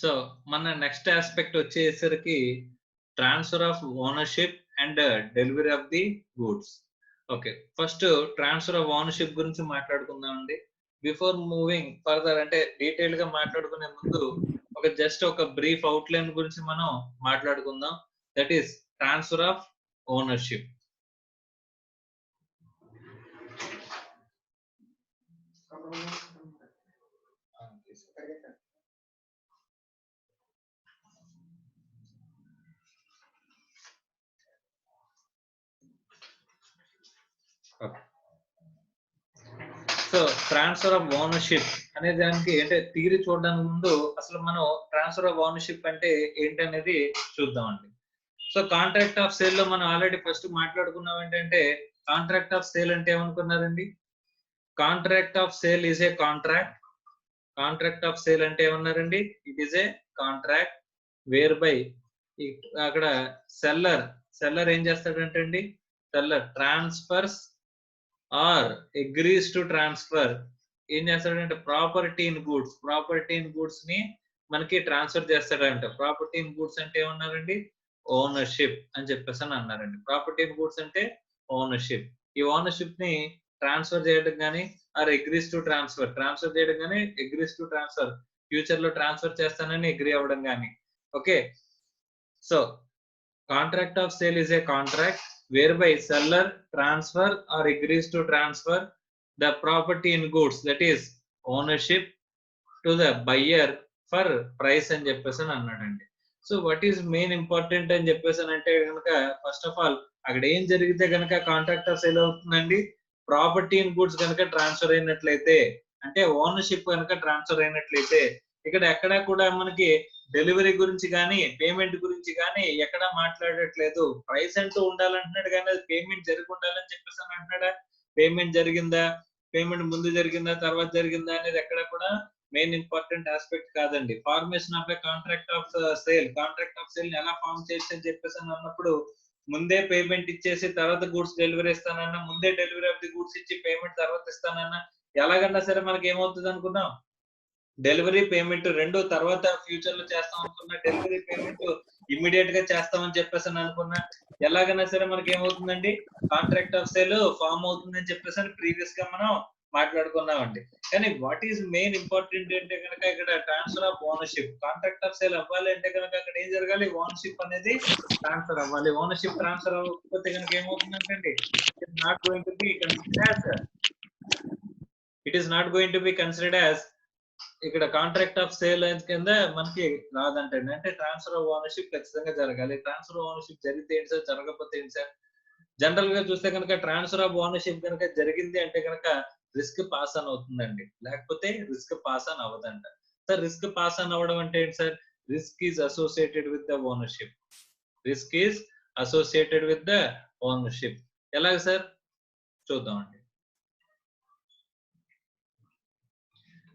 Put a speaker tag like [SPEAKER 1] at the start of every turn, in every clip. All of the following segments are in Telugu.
[SPEAKER 1] సో మన నెక్స్ట్ ఆస్పెక్ట్ వచ్చేసరికి transfer of ownership and delivery of the goods. Okay, first transfer of ownership గురించి మాట్లాడుకుందామండి. బిఫోర్ మూవింగ్ ఫర్దర్ అంటే డీటెయిల్ గా మాట్లాడుకునే ముందు జస్ట్ ఒక బ్రీఫ్ అవుట్లైన్ గురించి మనం మాట్లాడుకుందాం. That is transfer of ownership. So transfer of ownership అనే దానికి అంటే థియరీ చూడడానికి ముందు అసలు మనం ట్రాన్స్ఫర్ ఆఫ్ ఓనర్షిప్ అంటే ఏంటనేది చూద్దామండి. సో కాంట్రాక్ట్ ఆఫ్ సేల్ లో మనం ఆల్రెడీ ఫస్ట్ మాట్లాడుకున్నాం. ఏంటంటే కాంట్రాక్ట్ ఆఫ్ సేల్ అంటే ఏమనుకున్నారండి? Contract of sale is a contract. Contract of sale అంటే ఏమన్నారండి? It is a contract where by అక్కడ సెల్లర్ ఏం చేస్తాడంటే అండి, seller transfers or agrees to transfer ఏం చేస్తాడంటే ప్రాపర్టీ ఇన్ గూడ్స్ ని మనకి ట్రాన్స్ఫర్ చేస్తాడంట. ప్రాపర్టీ ఇన్ గూడ్స్ అంటే ఏమన్నారండి? ఓనర్షిప్ అని చెప్పేసి అని అన్నారండి. ప్రాపర్టీ ఇన్ గూడ్స్ అంటే ఓనర్షిప్. ఈ ఓనర్షిప్ ని ట్రాన్స్ఫర్ చేయడం కానీ ఆర్ అగ్రీస్ టు ట్రాన్స్ఫర్ చేయడం కానీ అగ్రీస్ టు ట్రాన్స్ఫర్ ఫ్యూచర్ లో ట్రాన్స్ఫర్ చేస్తానని అగ్రీ అవ్వడం కానీ. Okay, so contract of sale is a contract whereby seller transfer or agrees to transfer the property in goods, that is ownership, to the buyer for price అని చెప్పేసి అని అన్నాడండి. So what is main important అని చెప్పేసి అంటే కనుక ఫస్ట్ ఆఫ్ ఆల్ అక్కడ ఏం జరిగితే కనుక కాంట్రాక్ట్ ఆఫ్ సేల్ అవుతుందండి? ప్రాపర్టీ ఇన్ గూడ్స్ కనుక ట్రాన్స్ఫర్ అయినట్లయితే, అంటే ఓనర్షిప్ కనుక ట్రాన్స్ఫర్ అయినట్లయితే ఇక్కడ ఎక్కడా కూడా మనకి డెలివరీ గురించి కానీ పేమెంట్ గురించి కానీ ఎక్కడా మాట్లాడట్లేదు. ప్రైస్ అంటూ ఉండాలంటున్నాడు కానీ అది పేమెంట్ జరిగి ఉండాలని చెప్పేసి అని అంటున్నాడా? పేమెంట్ జరిగిందా, పేమెంట్ ముందు జరిగిందా తర్వాత జరిగిందా అనేది ఎక్కడ కూడా మెయిన్ ఇంపార్టెంట్ ఆస్పెక్ట్ కాదండి. Formation of A contract of sale ఎలా ఫార్మ్ చేయొచ్చు అని చెప్పేసి అని అన్నప్పుడు ముందే పేమెంట్ ఇచ్చేసి తర్వాత గూడ్స్ డెలివరీ ఇస్తానన్నా, ముందే డెలివరీ ఆఫ్ ది గూడ్స్ ఇచ్చి పేమెంట్ తర్వాత ఇస్తానన్నా ఎలాగన్నా సరే మనకి ఏమవుతుంది అనుకున్నాం? డెలివరీ పేమెంట్ రెండు తర్వాత ఫ్యూచర్ లో చేస్తాం అనుకున్నా, డెలివరీ పేమెంట్ ఇమ్మీడియట్ గా చేస్తామని చెప్పేసి అనుకున్నా ఎలాగైనా సరే మనకి ఏమవుతుందండి? కాంట్రాక్ట్ ఆఫ్ సేల్ ఫామ్ అవుతుందని చెప్పేసి అని ప్రీవియస్ గా మనం మాట్లాడుకున్నామండి. కానీ వాట్ ఈస్ మెయిన్ ఇంపార్టెంట్ అంటే కనుక ఇక్కడ transfer of ownership. Contract of sale అవ్వాలి అంటే కనుక అక్కడ ఏం జరగాలి? ఓనర్షిప్ అనేది ట్రాన్స్ఫర్ అవ్వాలి. ఓనర్షిప్ ట్రాన్స్ఫర్ అవ్వకపోతే కనుక ఏమవుతుందంటే not going to be considered as ఇక్కడ కాంట్రాక్ట్ ఆఫ్ సేల్ కింద మనకి రాదంటే, అంటే ట్రాన్స్ఫర్ ఆఫ్ ఓనర్షిప్ ఖచ్చితంగా జరగాలి. ట్రాన్స్ఫర్ ఆఫ్ ఓనర్షిప్ జరిగితే ఏంటి సార్, జరగకపోతే ఏంటి సార్? జనరల్ గా చూస్తే కనుక ట్రాన్స్ఫర్ ఆఫ్ ఓనర్షిప్ కనుక జరిగింది అంటే కనుక రిస్క్ పాస్ ఆన్ అవుతుందండి, లేకపోతే రిస్క్ పాస్ ఆన్ అవ్వదంట. సార్ రిస్క్ పాస్ ఆన్ అవ్వడం అంటే ఏంటి sir? Risk is associated with the ownership. Risk is associated with the ownership. ఎలాగ సార్ చూద్దామండి.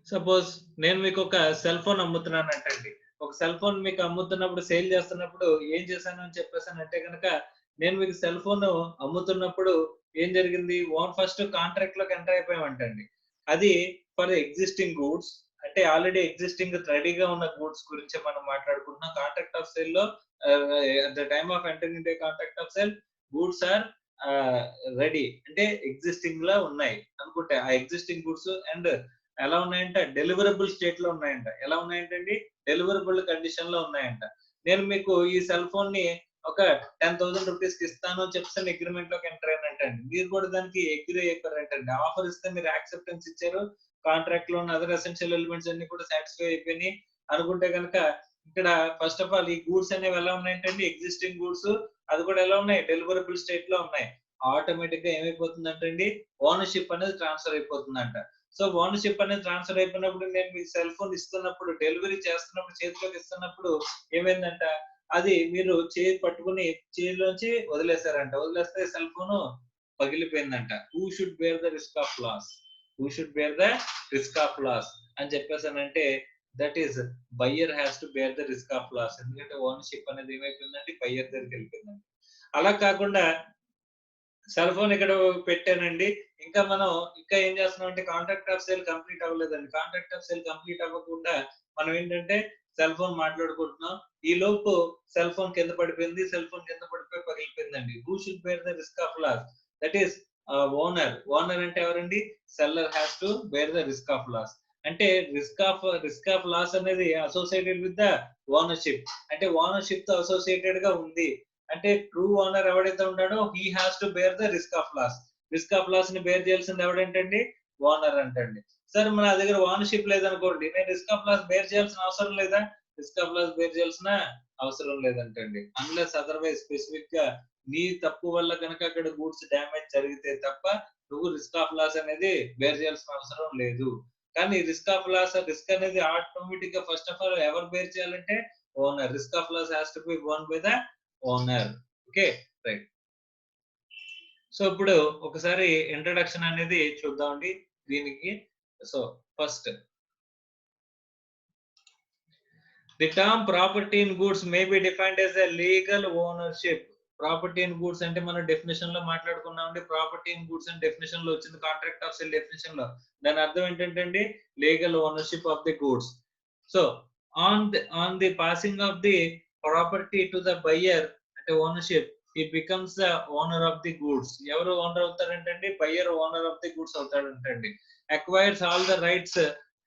[SPEAKER 1] సపోజ్ నేను మీకు ఒక సెల్ ఫోన్ అమ్ముతున్నాను అంటండి. ఒక సెల్ ఫోన్ మీకు అమ్ముతున్నప్పుడు, సేల్ చేస్తున్నప్పుడు ఏం చేశాను అని చెప్పేసానంటే కనుక, నేను మీకు సెల్ ఫోన్ అమ్ముతున్నప్పుడు ఏం జరిగింది? ఫస్ట్ కాంట్రాక్ట్ లోకి ఎంటర్ అయిపోయామంటండి. అది ఫర్ ఎగ్జిస్టింగ్ గూడ్స్, అంటే ఆల్రెడీ ఎగ్జిస్టింగ్ రెడీగా ఉన్న గూడ్స్ గురించి మనం మాట్లాడుకుంటున్నాం. కాంట్రాక్ట్ ఆఫ్ సేల్ లో at the time of entering into contract of sale goods are ready, అంటే ఎగ్జిస్టింగ్ లా ఉన్నాయి అనుకుంటే ఆ ఎగ్జిస్టింగ్ గూడ్స్ అండ్ ఎలా ఉన్నాయంటే డెలివరబుల్ స్టేట్ లో ఉన్నాయంట. ఎలా ఉన్నాయంటండి? డెలివరబుల్ కండిషన్ లో ఉన్నాయంట. నేను మీకు ఈ సెల్ ఫోన్ ని ఒక 10,000 రూపీస్ కి ఇస్తాను అని చెప్పేసి అగ్రిమెంట్ లోకి ఎంటర్ అయినట్టండి. మీరు కూడా దానికి అగ్రీ అయిపోయారంటండి. ఆఫర్ ఇస్తే మీరు యాక్సెప్టెన్స్ ఇచ్చారు, కాంట్రాక్ట్ లో ఉన్న అదర్ ఎసెన్షియల్ ఎలిమెంట్స్ అన్ని కూడా సాటిస్ఫై అయిపోయినాయి అనుకుంటే కనుక, ఇక్కడ ఫస్ట్ ఆఫ్ ఆల్ ఈ గూడ్స్ అనేవి ఎలా ఉన్నాయంటండి? ఎగ్జిస్టింగ్ గూడ్స్, అది కూడా ఎలా ఉన్నాయి? డెలివరబుల్ స్టేట్ లో ఉన్నాయి. ఆటోమేటిక్ గా ఏమైపోతుందంటండి? ఓనర్షిప్ అనేది ట్రాన్స్ఫర్ అయిపోతుందంట. సో ఓనర్షిప్ అనేది ట్రాన్స్ఫర్ అయిపోయినప్పుడు, నేను మీకు సెల్ ఫోన్ ఇస్తున్నప్పుడు, డెలివరీ చేస్తున్నప్పుడు, చేతిలోకి ఇస్తున్నప్పుడు ఏమైందంట? అది మీరు చేయి పట్టుకుని చేతిలోంచి వదిలేశారంట. వదిలేస్తే సెల్ ఫోన్ పగిలిపోయిందంట. Who should bear the risk of loss? అని చెప్పేసానంటే that is buyer has to bear the risk of loss. ఎందుకంటే ఓనర్షిప్ అనేది ఏమైపోయిందంటే బయ్యర్ దగ్గరికి వెళ్ళిపోయిందండి. అలా కాకుండా సెల్ ఫోన్ ఇక్కడ పెట్టానండి. ఇంకా మనం ఇంకా ఏం చేస్తున్నాం అంటే కాంట్రాక్ట్ ఆఫ్ సేల్ కంప్లీట్ అవ్వలేదండి. కాంట్రాక్ట్ ఆఫ్ సేల్ కంప్లీట్ అవ్వకుండా మనం ఏంటంటే సెల్ ఫోన్ మాట్లాడుకుంటున్నాం. ఈ లోపు సెల్ ఫోన్ కింద పడిపోయింది. సెల్ ఫోన్ కింద పడిపోయి పగిలిపోయిందండి. Who should bear the risk of loss? That is owner. Owner అంటే ఎవరండి? Seller has to bear the risk of loss. అంటే రిస్క్ ఆఫ్ లాస్ అనేది అసోసియేటెడ్ విత్ ద ఓనర్‌షిప్. అంటే ఓనర్‌షిప్ తో అసోసియేటెడ్ గా ఉంది. అంటే ట్రూ ఓనర్ ఎవడైతే ఉంటాడో he has to bear the risk of loss. Risk of loss ని బేర్ చేయాల్సింది ఎవడంటండి? ఓనర్ అంటండి. సార్ మన దగ్గర ఓనర్‌షిప్ లేదనుకోండి, నేను రిస్క్ ఆఫ్ లాస్ బేర్ చేయాల్సిన అవసరం లేదా? రిస్క్ ఆఫ్ లాస్ బేర్ చేయాల్సిన అవసరం లేదంటండి. అన్లెస్ అదర్‌వైజ్ స్పెసిఫిక్ గా నీ తప్పు వల్ల కనుక అక్కడ గూడ్స్ డ్యామేజ్ జరిగితే తప్ప నువ్వు రిస్క్ ఆఫ్ లాస్ అనేది బేర్ చేయాల్సిన అవసరం లేదు. కానీ రిస్క్ అనేది ఆటోమేటిక్ గా ఫస్ట్ ఆఫ్ ఆల్ ఎవరు బేర్ చేయాలంటే owner. Risk of loss has to be borne by the owner. Okay, right. So ఇప్పుడు ఒకసారి ఇంట్రడక్షన్ అనేది చూద్దామండి దీనికి. So first, the term property in goods may be defined as a legal ownership. Property in goods అంటే మనం డెఫినిషన్ లో మాట్లాడుకున్నామండి. ప్రాపర్టీ ఇన్ గూడ్స్ అని డెఫినిషన్ లో వచ్చింది, కాంట్రాక్ట్ ఆఫ్ సేల్ డెఫినిషన్ లో. దాని అర్థం ఏంటంటే అండి, legal ownership of the goods. So on the passing of the property to the buyer అంటే ownership, he becomes the owner of the goods. ఎవరు ఓనర్ అవుతారంటండి? Buyer owner of the goods అవుతాడంటండి. acquires all the rights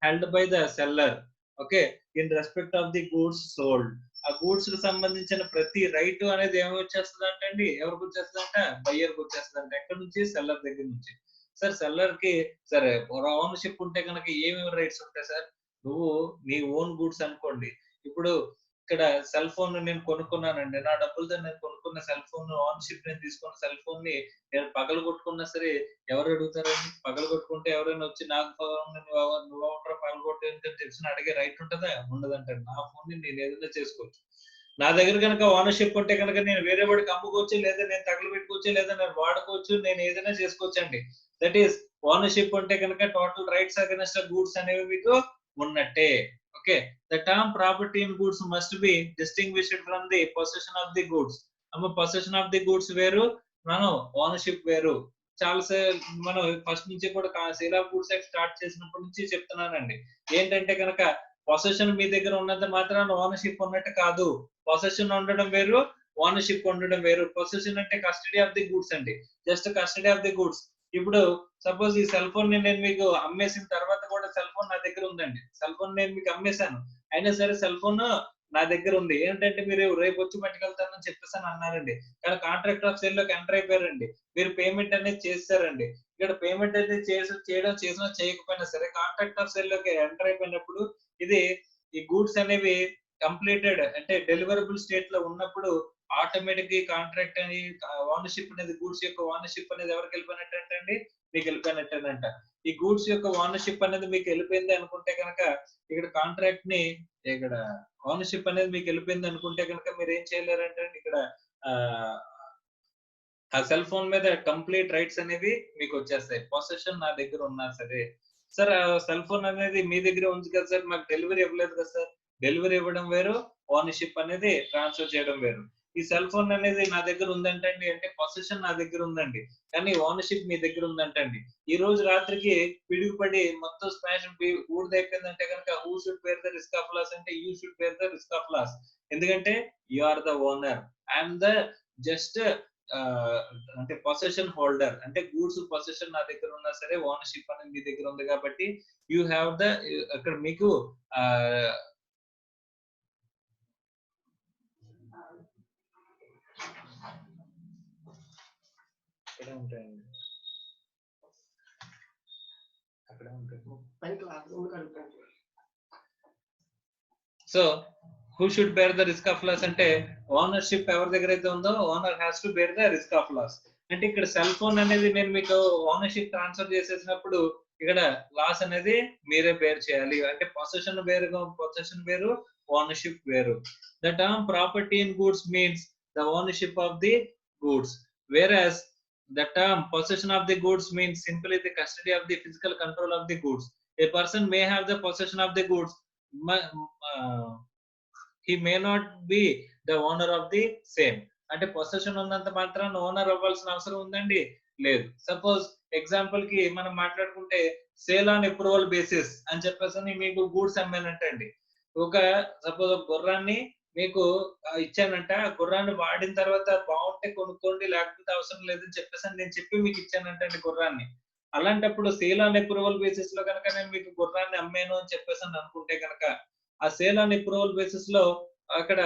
[SPEAKER 1] held by the seller, okay, in respect of the goods sold. ఆ గూడ్స్ కి సంబంధించిన ప్రతి రైట్ అనేది ఏమి వచ్చేస్తుందంట అండి? ఎవరికి వచ్చేస్తుందంట? బయ్యర్ కి వచ్చేస్తుందంట. ఎక్కడి నుంచి? సెల్లర్ దగ్గర నుంచి. సార్ సెల్లర్ కి సరే ఓనర్‌షిప్ ఉంటే కనుక ఏమేమి రైట్స్ ఉంటాయి సార్? నువ్వు నీ ఓన్ గూడ్స్ అనుకోండి. ఇప్పుడు ఇక్కడ సెల్ ఫోన్ నేను కొనుక్కున్నానండి. నా డబ్బులతో నేను కొనుక్కున్న సెల్ ఫోన్ ఓనర్‌షిప్ నేను తీసుకున్న సెల్ ఫోన్ ని నేను పగలగొట్టుకున్నా సరే ఎవరు అడుగుతారండి? పగలగొట్టుకుంటే ఎవరైనా వచ్చి నాకు ఫోన్ నువ్వెవడురా పగలగొట్టేది అని తెలిసిన అడిగే రైట్ ఉంటదా? ఉండదంటాడు. నా ఫోన్ ని నేను ఏదైనా చేసుకోవచ్చు. నా దగ్గర గనక ఓనర్‌షిప్ ఉంటే గనక నేను వేరే వాడికి అమ్ముకోవచ్చు, లేదా నేను తగలబెట్టుకోవచ్చు, లేదా నేను వాడుకోవచ్చు, నేను ఏదైనా చేసుకోవచ్చండి. దట్ ఈస్ ఓనర్‌షిప్ ఉంటే గనక టోటల్ రైట్స్ అగైన్స్ట్ గూడ్స్ అనేవి మీకు ఉన్నట్టే. Okay. The term property in goods must be distinguished from the possession of the goods. Possession of the goods వేరు, మనం ఓనర్‌షిప్ వేరు. మనం ఫస్ట్ నుంచి కూడా sale of goods act start చేసినప్పటి నుంచి చెప్తున్నానండి. ఏంటంటే గనక పొసెషన్ మీ దగ్గర ఉన్నంత మాత్రాన ఓనర్‌షిప్ ఉన్నట్టు కాదు. పొసెషన్ ఉండడం వేరు, ఓనర్‌షిప్ ఉండడం వేరు. పొసెషన్ అంటే కస్టడీ ఆఫ్ ది గూడ్స్ అండి. Just custody of the goods. ఇప్పుడు సపోజ్ ఈ సెల్ ఫోన్ ని నేను మీకు అమ్మేసిన తర్వాత కూడా సెల్ ఫోన్ నా దగ్గర ఉందండి. సెల్ ఫోన్ నేను మీకు అమ్మేశాను. అయినా సరే సెల్ ఫోన్ నా దగ్గర ఉంది. ఏంటంటే మీరు రేపు వచ్చి పట్టుకెళ్తానని చెప్పేసి అన్నారండి. కానీ కాంట్రాక్ట్ ఆఫ్ సేల్ లోకి ఎంటర్ అయిపోయారండి. మీరు పేమెంట్ అనేది చేసేసారండి. ఇక్కడ పేమెంట్ అనేది చేసినా చేయకపోయినా సరే కాంట్రాక్ట్ ఆఫ్ సేల్ లోకి ఎంటర్ అయిపోయినప్పుడు ఇది ఈ గూడ్స్ అనేవి కంప్లీటెడ్ అంటే డెలివరబుల్ స్టేట్ లో ఉన్నప్పుడు ఆటోమేటిక్ గా కాంట్రాక్ట్ అని ఓనర్‌షిప్ అనేది గూడ్స్ యొక్క ఓనర్‌షిప్ అనేది ఎవరికి వెళ్ళిపోయినట్టంటే అండి, మీకు వెళ్ళిపోయినట్టేనంట. ఈ గూడ్స్ యొక్క ఓనర్‌షిప్ అనేది మీకు వెళ్ళిపోయింది అనుకుంటే కనుక ఇక్కడ కాంట్రాక్ట్ ని ఇక్కడ ఓనర్‌షిప్ అనేది మీకు వెళ్ళిపోయింది అనుకుంటే కనుక మీరు ఏం చేయలేరంటే ఇక్కడ ఆహ్, ఆ సెల్ ఫోన్ మీద కంప్లీట్ రైట్స్ అనేవి మీకు వచ్చేస్తాయి. పొసెషన్ నా దగ్గర ఉన్నా సరే. సార్ సెల్ ఫోన్ అనేది మీ దగ్గరే ఉంది కదా సార్, మాకు డెలివరీ ఇవ్వలేదు కదా సార్. డెలివరీ ఇవ్వడం వేరు, ఓనర్‌షిప్ అనేది ట్రాన్స్‌ఫర్ చేయడం వేరు. ఈ సెల్ ఫోన్ అనేది నా దగ్గర ఉందంటండి అంటే పొసెషన్ నా దగ్గర ఉందండి. కానీ ఓనర్‌షిప్ మీ దగ్గర ఉందంటండి. ఈ రోజు రాత్రికి పిడుగుపడి మొత్తం స్మాష్ ఊడిదైపోయిందంటే గనుక who should bear the risk of loss అంటే you should bear the risk of loss. ఎందుకంటే you are the owner. I am the just ah, అంటే పొసెషన్ హోల్డర్. అంటే గూడ్స్ పొసెషన్ నా దగ్గర ఉన్నా సరే ఓనర్‌షిప్ అనేది మీ దగ్గర ఉంది కాబట్టి యూ హావ్ ద అక్కడ మీకు ఆహ్, ఇక్కడే ఉంటాయండి. అక్కడే ఉంటాయి. So who should bear the risk of loss అంటే ఓనర్‌షిప్ ఎవరి దగ్గర అయితే ఉందో owner has to bear the risk of loss. అంటే ఇక్కడ సెల్ ఫోన్ అనేది నేను మీకు ఓనర్‌షిప్ ట్రాన్స్‌ఫర్ చేసేసినప్పుడు ఇక్కడ లాస్ అనేది మీరే బేర్ చేయాలి. అంటే పొసెషన్ వేరు, ఓనర్‌షిప్ వేరు. The term property in goods means the ownership of the goods. Whereas the term possession of the goods means simply the custody of the physical control of the goods. A person may have the possession of the goods, he may not be the owner of the same. అంటే పొసెషన్ ఉన్నంత మాత్రాన ఓనర్ అవ్వాల్సిన అవసరం ఉందండి? లేదు. సపోజ్ ఎగ్జాంపుల్ కి మనం మాట్లాడుకుంటే సేల్ ఆన్ అప్రూవల్ బేసిస్ అని చెప్పేసని మీకు గూడ్స్ అమ్మానంటండి. ఒక సపోజ్ ఒక గుర్రాన్ని మీకు ఇచ్చానంట. ఆ గుర్రాన్ని వాడిన తర్వాత బావుంటే కొనుక్కోండి లేకపోతే అవసరం లేదని చెప్పేసని నేను చెప్పి మీకు ఇచ్చానంటండి గుర్రాన్ని. అలాంటప్పుడు సేల్ ఆన్ అప్రూవల్ బేసిస్ లో గనక నేను మీకు గుర్రాన్ని అమ్మాను అని చెప్పేసని అనుకుంటే గనక ఆ సేల్ ఆన్ అప్రూవల్ బేసిస్ లో అక్కడ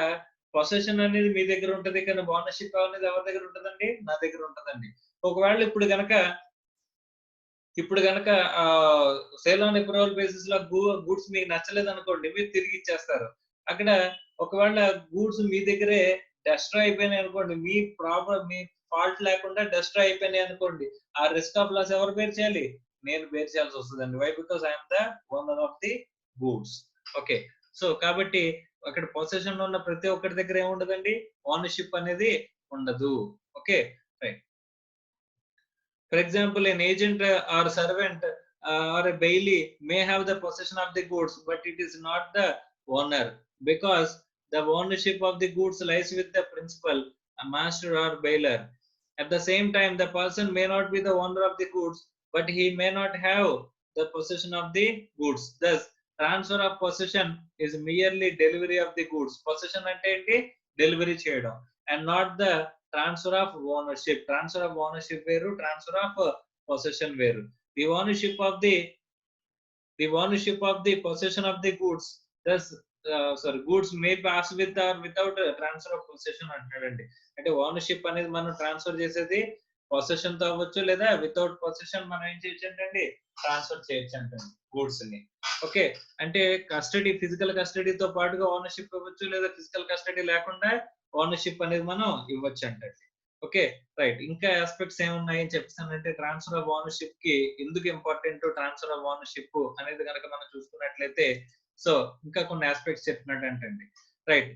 [SPEAKER 1] పొసెషన్ అనేది మీ దగ్గర ఉంటది. కానీ ఓనర్‌షిప్ అనేది ఎవరి దగ్గర ఉంటదండి? నా దగ్గర ఉంటదండి. ఒకవేళ ఇప్పుడు గనక సేల్ ఆన్ అప్రూవల్ బేసిస్ లో గూడ్స్ మీకు నచ్చలేదనుకోండి మీరు తిరిగి ఇచ్చేస్తారు. అక్కడ ఒకవేళ గూడ్స్ మీ దగ్గరే డెస్ట్రాయ్ అయిపోయినాయి అనుకోండి. మీ ఫాల్ట్ లేకుండా డెస్ట్రాయ్ అయిపోయినాయి అనుకోండి. ఆ రిస్క్ ఆఫ్ లాస్ ఎవరు బేర్ చేయాలి? నేను బేర్ చేయాల్సి వస్తదండి. Why? Because I am the owner of the goods. Okay. So కాబట్టి అక్కడ పొసెషన్ ఉన్న ప్రతి ఒక్కరి దగ్గర ఏముండదండి? ఓనర్‌షిప్ అనేది ఉండదు. Okay. Right. For example, an agent or servant or a bailee may have the possession of the goods, but it is not the owner because the ownership of the goods lies with the principal, a master or bailer. At the same time, the person may not be the owner of the goods, but he may not have the possession of the goods. Thus, transfer of possession is merely delivery of the goods. Possession ante enti delivery cheyadam and not the transfer of ownership. Transfer of ownership veru, transfer of possession veru. The ownership of the possession of the goods, thus goods may pass with or without transfer of possession అంటాడండి. అంటే ఓనర్‌షిప్ అనేది మనం ట్రాన్స్‌ఫర్ చేసేది పొసెషన్ తో అవ్వచ్చు లేదా వితౌట్ పొసెషన్ మనం ఏం చేయొచ్చంటండి ట్రాన్స్‌ఫర్ చేయొచ్చంటండి గూడ్స్‌ని. ఓకే. అంటే ఫిజికల్ కస్టడీతో పాటుగా ఓనర్‌షిప్ ఇవ్వచ్చు లేదా ఫిజికల్ కస్టడీ లేకుండా ఓనర్‌షిప్ అనేది మనం ఇవ్వచ్చంటండి. ఓకే. రైట్. ఇంకా యాస్పెక్ట్స్ ఏమున్నాయి అని చెప్పేసానంటే ట్రాన్స్‌ఫర్ ఆఫ్ ఓనర్‌షిప్ కి ఎందుకు ఇంపార్టెంట్ ట్రాన్స్‌ఫర్ ఆఫ్ ఓనర్‌షిప్ అనేది గనక మనం చూసుకున్నట్లయితే సో ఇంకా కొన్ని యాస్పెక్ట్స్ చెప్పినట్టంటండి. Right.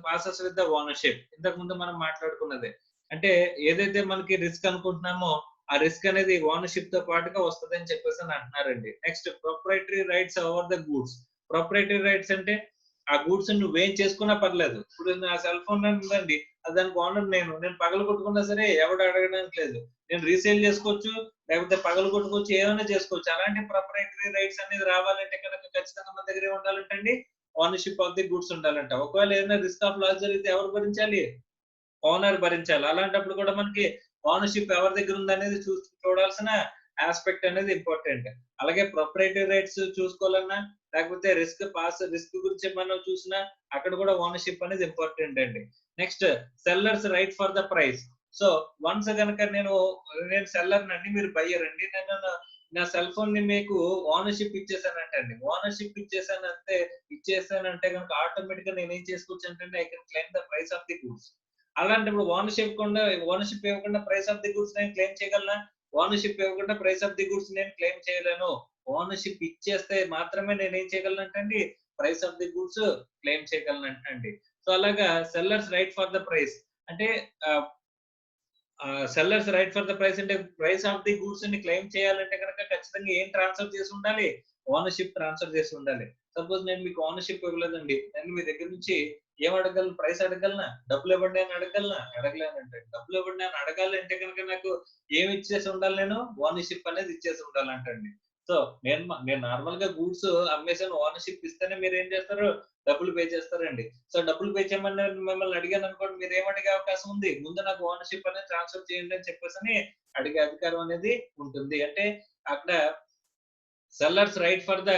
[SPEAKER 1] Passes with the ownership. ఇంతకు ముందు మనం మాట్లాడుకున్నదే. అంటే ఏదైతే మనకి రిస్క్ అనుకుంటున్నామో ఆ రిస్క్ అనేది ఓనర్‌షిప్ తో పాటుగా వస్తదని చెప్పేసని అంటున్నారండి. Next proprietary rights over the goods. Proprietary rights అంటే ఆ గూడ్స్ నువ్వేం చేసుకున్నా పర్లేదు. ఇప్పుడు నా సెల్ ఫోన్ ఉందండి. దానికి ఓనర్ నేను. నేను పగలగొట్టుకున్నా సరే ఎవడు అడగడానికి లేదు. నేను రీసేల్ చేసుకోవచ్చు, లేకపోతే పగలగొట్టుకోవచ్చు, ఏమైనా చేసుకోవచ్చు. అలాంటి ప్రొప్రైటరీ రైట్స్ అనేది రావాలంటే కనుక ఖచ్చితంగా మన దగ్గర ఏం ఉండాలంటండి? ఓనర్‌షిప్ ఆఫ్ ది గూడ్స్ ఉండాలంట. ఒకవేళ ఏదైనా రిస్క్ ఆఫ్ లాస్ జరిగితే ఎవరు భరించాలి? ఓనర్ భరించాలి. అలాంటప్పుడు కూడా మనకి ఓనర్‌షిప్ ఎవరి దగ్గర ఉందనేది చూడాల్సిన యాస్పెక్ట్ అనేది ఇంపార్టెంట్. అలాగే ప్రొప్రైటరీ రైట్స్ చూసుకోవాలన్నా, లేకపోతే రిస్క్ గురించి మనం చూసినా అక్కడ కూడా ఓనర్‌షిప్ అనేది ఇంపార్టెంట్ అండి. Next sellers right for the price. So once గనక నేను సెల్లర్‌నండి, మీరు బయ్యర్ అండి. నేను నా సెల్ ఫోన్‌ని మీకు ఓనర్‌షిప్ ఇచ్చేసానంటండి. ఓనర్‌షిప్ ఇచ్చేసానంటే గనక ఆటోమేటిక్‌గా నేనేం చేసుకోవచ్చంటే I can claim the price of the goods. అలాంటప్పుడు ఓనర్‌షిప్ ఇవ్వకుండా ప్రైస్ ఆఫ్ ది గూడ్స్ నేను క్లెయిమ్ చేయగలనా? ఓనర్‌షిప్ ఇవ్వకుండా ప్రైస్ ఆఫ్ ది గూడ్స్ నేను క్లెయిమ్ చేయలేను. ఓనర్‌షిప్ ఇచ్చేస్తే మాత్రమే నేనేం చేయగలనంటండి price of the goods claim చేయగలనంటండి. సో అలాగా sellers right for the price అంటే ah, sellers right for the price అంటే ప్రైస్ ఆఫ్ ది గూడ్స్ ని క్లెయిమ్ చేయాలంటే గనక ఖచ్చితంగా ఏం ట్రాన్స్‌ఫర్ చేసి ఉండాలి? ఓనర్‌షిప్ ట్రాన్స్‌ఫర్ చేసి ఉండాలి. సపోజ్ నేను మీకు ఓనర్‌షిప్ ఇవ్వలేదండి. నేను మీ దగ్గర నుంచి ఏం అడగలను? ప్రైస్ అడగలనా? డబ్బులు ఇవ్వండి అని అడగలనా? అడగలేనంటే. డబ్బులు ఇవ్వండి అని అడగాలంటే గనక నాకు ఏమి ఇచ్చేసి ఉండాలి నేను? ఓనర్‌షిప్ అనేది ఇచ్చేసి ఉండాలంటండి. సో నేను నార్మల్‌గా గూడ్స్ అమ్మేసాను, ఓనర్‌షిప్ ఇస్తేనే మీరేం చేస్తారు? డబ్బులు పే చేస్తారండి. సో డబ్బులు పే చేయమని నేను మిమ్మల్ని అడిగాననుకోండి, మీరేం అడిగే అవకాశం ఉంది? ముందు నాకు ఓనర్‌షిప్ అనేది ట్రాన్స్‌ఫర్ చేయండి అని చెప్పేసని అడిగే అధికారం అనేది ఉంటుంది. అంటే అక్కడ sellers right for the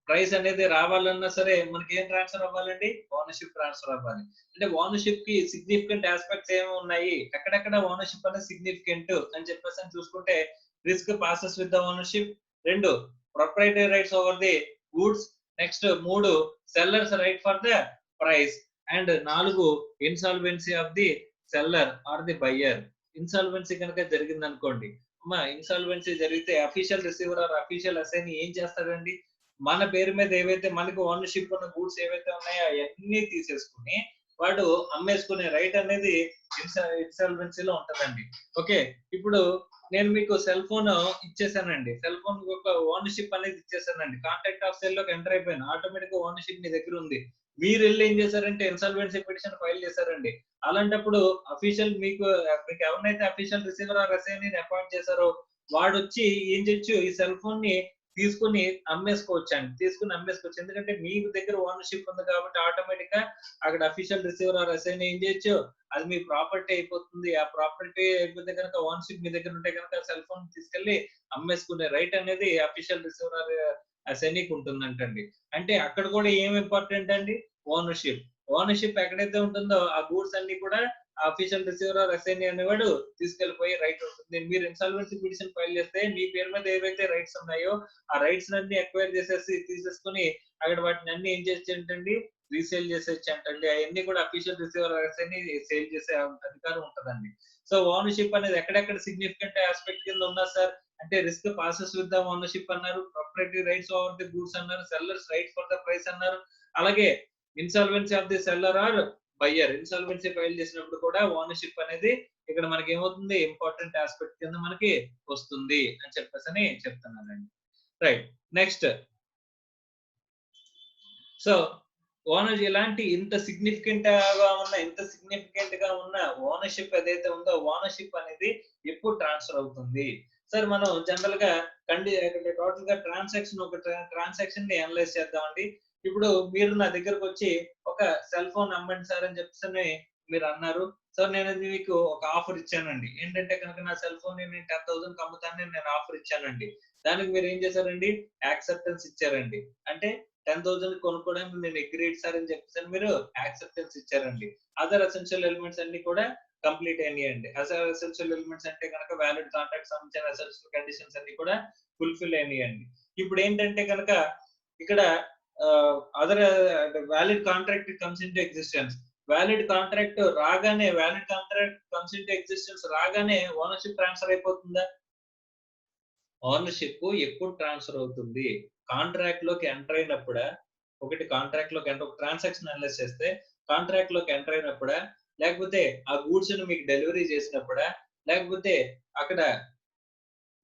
[SPEAKER 1] price అనేది రావాలన్నా సరే మనకేం ట్రాన్స్‌ఫర్ అవ్వాలండి? ఓనర్‌షిప్ ట్రాన్స్‌ఫర్ అవ్వాలి. అంటే ఓనర్‌షిప్ కి సిగ్నిఫికెంట్ యాస్పెక్ట్స్ ఏమి ఉన్నాయి? ఎక్కడెక్కడ ఓనర్‌షిప్ అనేది సిగ్నిఫికెంట్ అని చెప్పేసని చూసుకుంటే risk passes with the ownership. 2 proprietary rights over the goods. Next 3 sellers right for the price. And 4 insolvency of the seller or the buyer. Insolvency గనక జరిగిందనుకోండి. ఇన్సాల్వెన్సీ జరిగితే official receiver or official assignee ఏం చేస్తాడండి? మన పేరు మీద ఏవైతే మనకి ఓనర్‌షిప్ ఉన్న గూడ్స్ ఏవైతే ఉన్నాయో అయన్నీ తీసేసుకొని వాడు అమ్మేసుకునే రైట్ అనేది ఇన్సాల్వెన్సీలో ఉంటదండి. ఓకే. ఇప్పుడు నేను మీకు సెల్ ఫోన్ ఇచ్చేసానండి. సెల్ ఫోన్ యొక్క ఓనర్‌షిప్ అనేది ఇచ్చేసానండి. కాంట్రాక్ట్ ఆఫ్ సేల్ లోకి ఎంటర్ అయిపోయాను. ఆటోమేటిక్‌గా ఓనర్‌షిప్ మీ దగ్గర ఉంది. మీరు వెళ్ళి ఏం చేశారంటే ఇన్సాల్వెన్సీ పిటిషన్ ఫైల్ చేశారండి. అలాంటప్పుడు అఫీషియల్ మీకు ఎవరినైతే అఫీషియల్ రిసీవర్ ఆర్ అసైనీని అపాయింట్ చేశారో వాడొచ్చి ఏం చేయొచ్చు, ఈ సెల్ ఫోన్ ని తీసుకుని అమ్మేసుకోవచ్చండి. తీసుకుని అమ్మేసుకోవచ్చు. ఎందుకంటే మీ దగ్గర ఓనర్‌షిప్ ఉంది కాబట్టి ఆటోమేటిక్ గా అక్కడ అఫీషియల్ రిసీవర్ ఆర్ అసైనీ ఏం చేయొచ్చు, అది మీ ప్రాపర్టీ అయిపోతుంది. ఆ ప్రాపర్టీ అయిపోతే గనుక ఓనర్‌షిప్ మీ దగ్గర ఉంటే గనుక సెల్ ఫోన్ తీసుకెళ్ళి అమ్మేసుకునే రైట్ అనేది అఫీషియల్ రిసీవర్ ఆర్ అసైనీకి ఉంటుందంటండి. అంటే అక్కడ కూడా ఏం ఇంపార్టెంట్ అండి, ఓనర్‌షిప్. ఓనర్‌షిప్ ఎక్కడైతే ఉంటుందో ఆ గూడ్స్ అన్ని కూడా అఫీషియల్ రిసీవర్ ఆర్ అసైనీ అనేవాడు తీసుకెళ్ళిపోయే రైట్ ఉంటుంది. మీరు ఇన్సాల్వెన్సీ పిటిషన్ ఫైల్ చేస్తే మీ పేరు మీద ఏవైతే రైట్స్ ఉన్నాయో ఆ రైట్స్ అన్ని అక్వైర్ చేసేసి తీసేసుకొని అక్కడ వాటిని అన్ని ఏం చేసేటండి, రీసేల్ చేసేయచ్చంటండి. అవన్నీ కూడా official receiver or assignee sale చేసే అధికారం ఉంటదండి. సో ఓనర్‌షిప్ అనేది ఎక్కడెక్కడ సిగ్నిఫికెంట్ ఆస్పెక్ట్ కింద ఉన్నా సార్ అంటే risk passes with the ownership అన్నారు, proprietary rights over the goods అన్నారు, sellers right for the price అన్నారు. అలాగే insolvency of the seller or buyer. Insolvency file చేసినప్పుడు కూడా ఓనర్‌షిప్ అనేది ఇక్కడ మనకి ఏమవుతుంది, ఇంపార్టెంట్ ఆస్పెక్ట్ కింద మనకి వస్తుంది అని చెప్పేసని చెప్తున్నానండి. రైట్. నెక్స్ట్ సో ఓనర్ ఇలాంటి ఇంత సిగ్నిఫికెంట్ గా ఉన్న ఓనర్‌షిప్ ఏదైతే ఉందో ఓనర్‌షిప్ అనేది ఎప్పుడు ట్రాన్స్‌ఫర్ అవుతుంది? సార్ మనం జనరల్ గా టోటల్ గా ట్రాన్సాక్షన్ ని అనలైజ్ చేద్దామండి. ఇప్పుడు మీరు నా దగ్గరకొచ్చి ఒక సెల్ ఫోన్ అమ్మండి సార్ అని చెప్పేసని మీరు అన్నారు. సార్ నేను మీకు ఒక ఆఫర్ ఇచ్చానండి. ఏంటంటే గనుక నా సెల్ ఫోన్ నేను 10,000కి అమ్ముతానని నేను ఆఫర్ ఇచ్చానండి. దానికి మీరు ఏం చేశారండి, యాక్సెప్టెన్స్ ఇచ్చారండి. అంటే 10,000 కొనుక్కోవడానికి నేను అగ్రీడ్ సార్ అని చెప్పేసి మీరు యాక్సెప్టెన్స్ ఇచ్చారండి. అదర్ ఎసెన్షియల్ ఎలిమెంట్స్ అన్ని కూడా కంప్లీట్ అయినాయండి. అదర్ ఎసెన్షియల్ ఎలిమెంట్స్ అంటే గనక వాలిడ్ కాంట్రాక్ట్ సంబంధించిన ఎసెన్షియల్ కండిషన్స్ అన్ని కూడా ఫుల్‌ఫిల్ అయినాయండి. ఇప్పుడు ఏంటంటే గనక ఇక్కడ other valid contract comes into existence. Valid contract comes into existence రాగానే ఓనర్‌షిప్ ట్రాన్స్‌ఫర్ అయిపోతుందా? ఓనర్‌షిప్ ఎప్పుడు ట్రాన్స్‌ఫర్ అవుతుంది? కాంట్రాక్ట్ లోకి ఎంటర్ అయినప్పుడా? కాంట్రాక్ట్ లోకి ఒక ట్రాన్సాక్షన్ అనలైజ్ చేస్తే కాంట్రాక్ట్ లోకి ఎంటర్ అయినప్పుడా? లేకపోతే ఆ గూడ్స్ ని మీకు డెలివరీ చేసినప్పుడా? లేకపోతే అక్కడ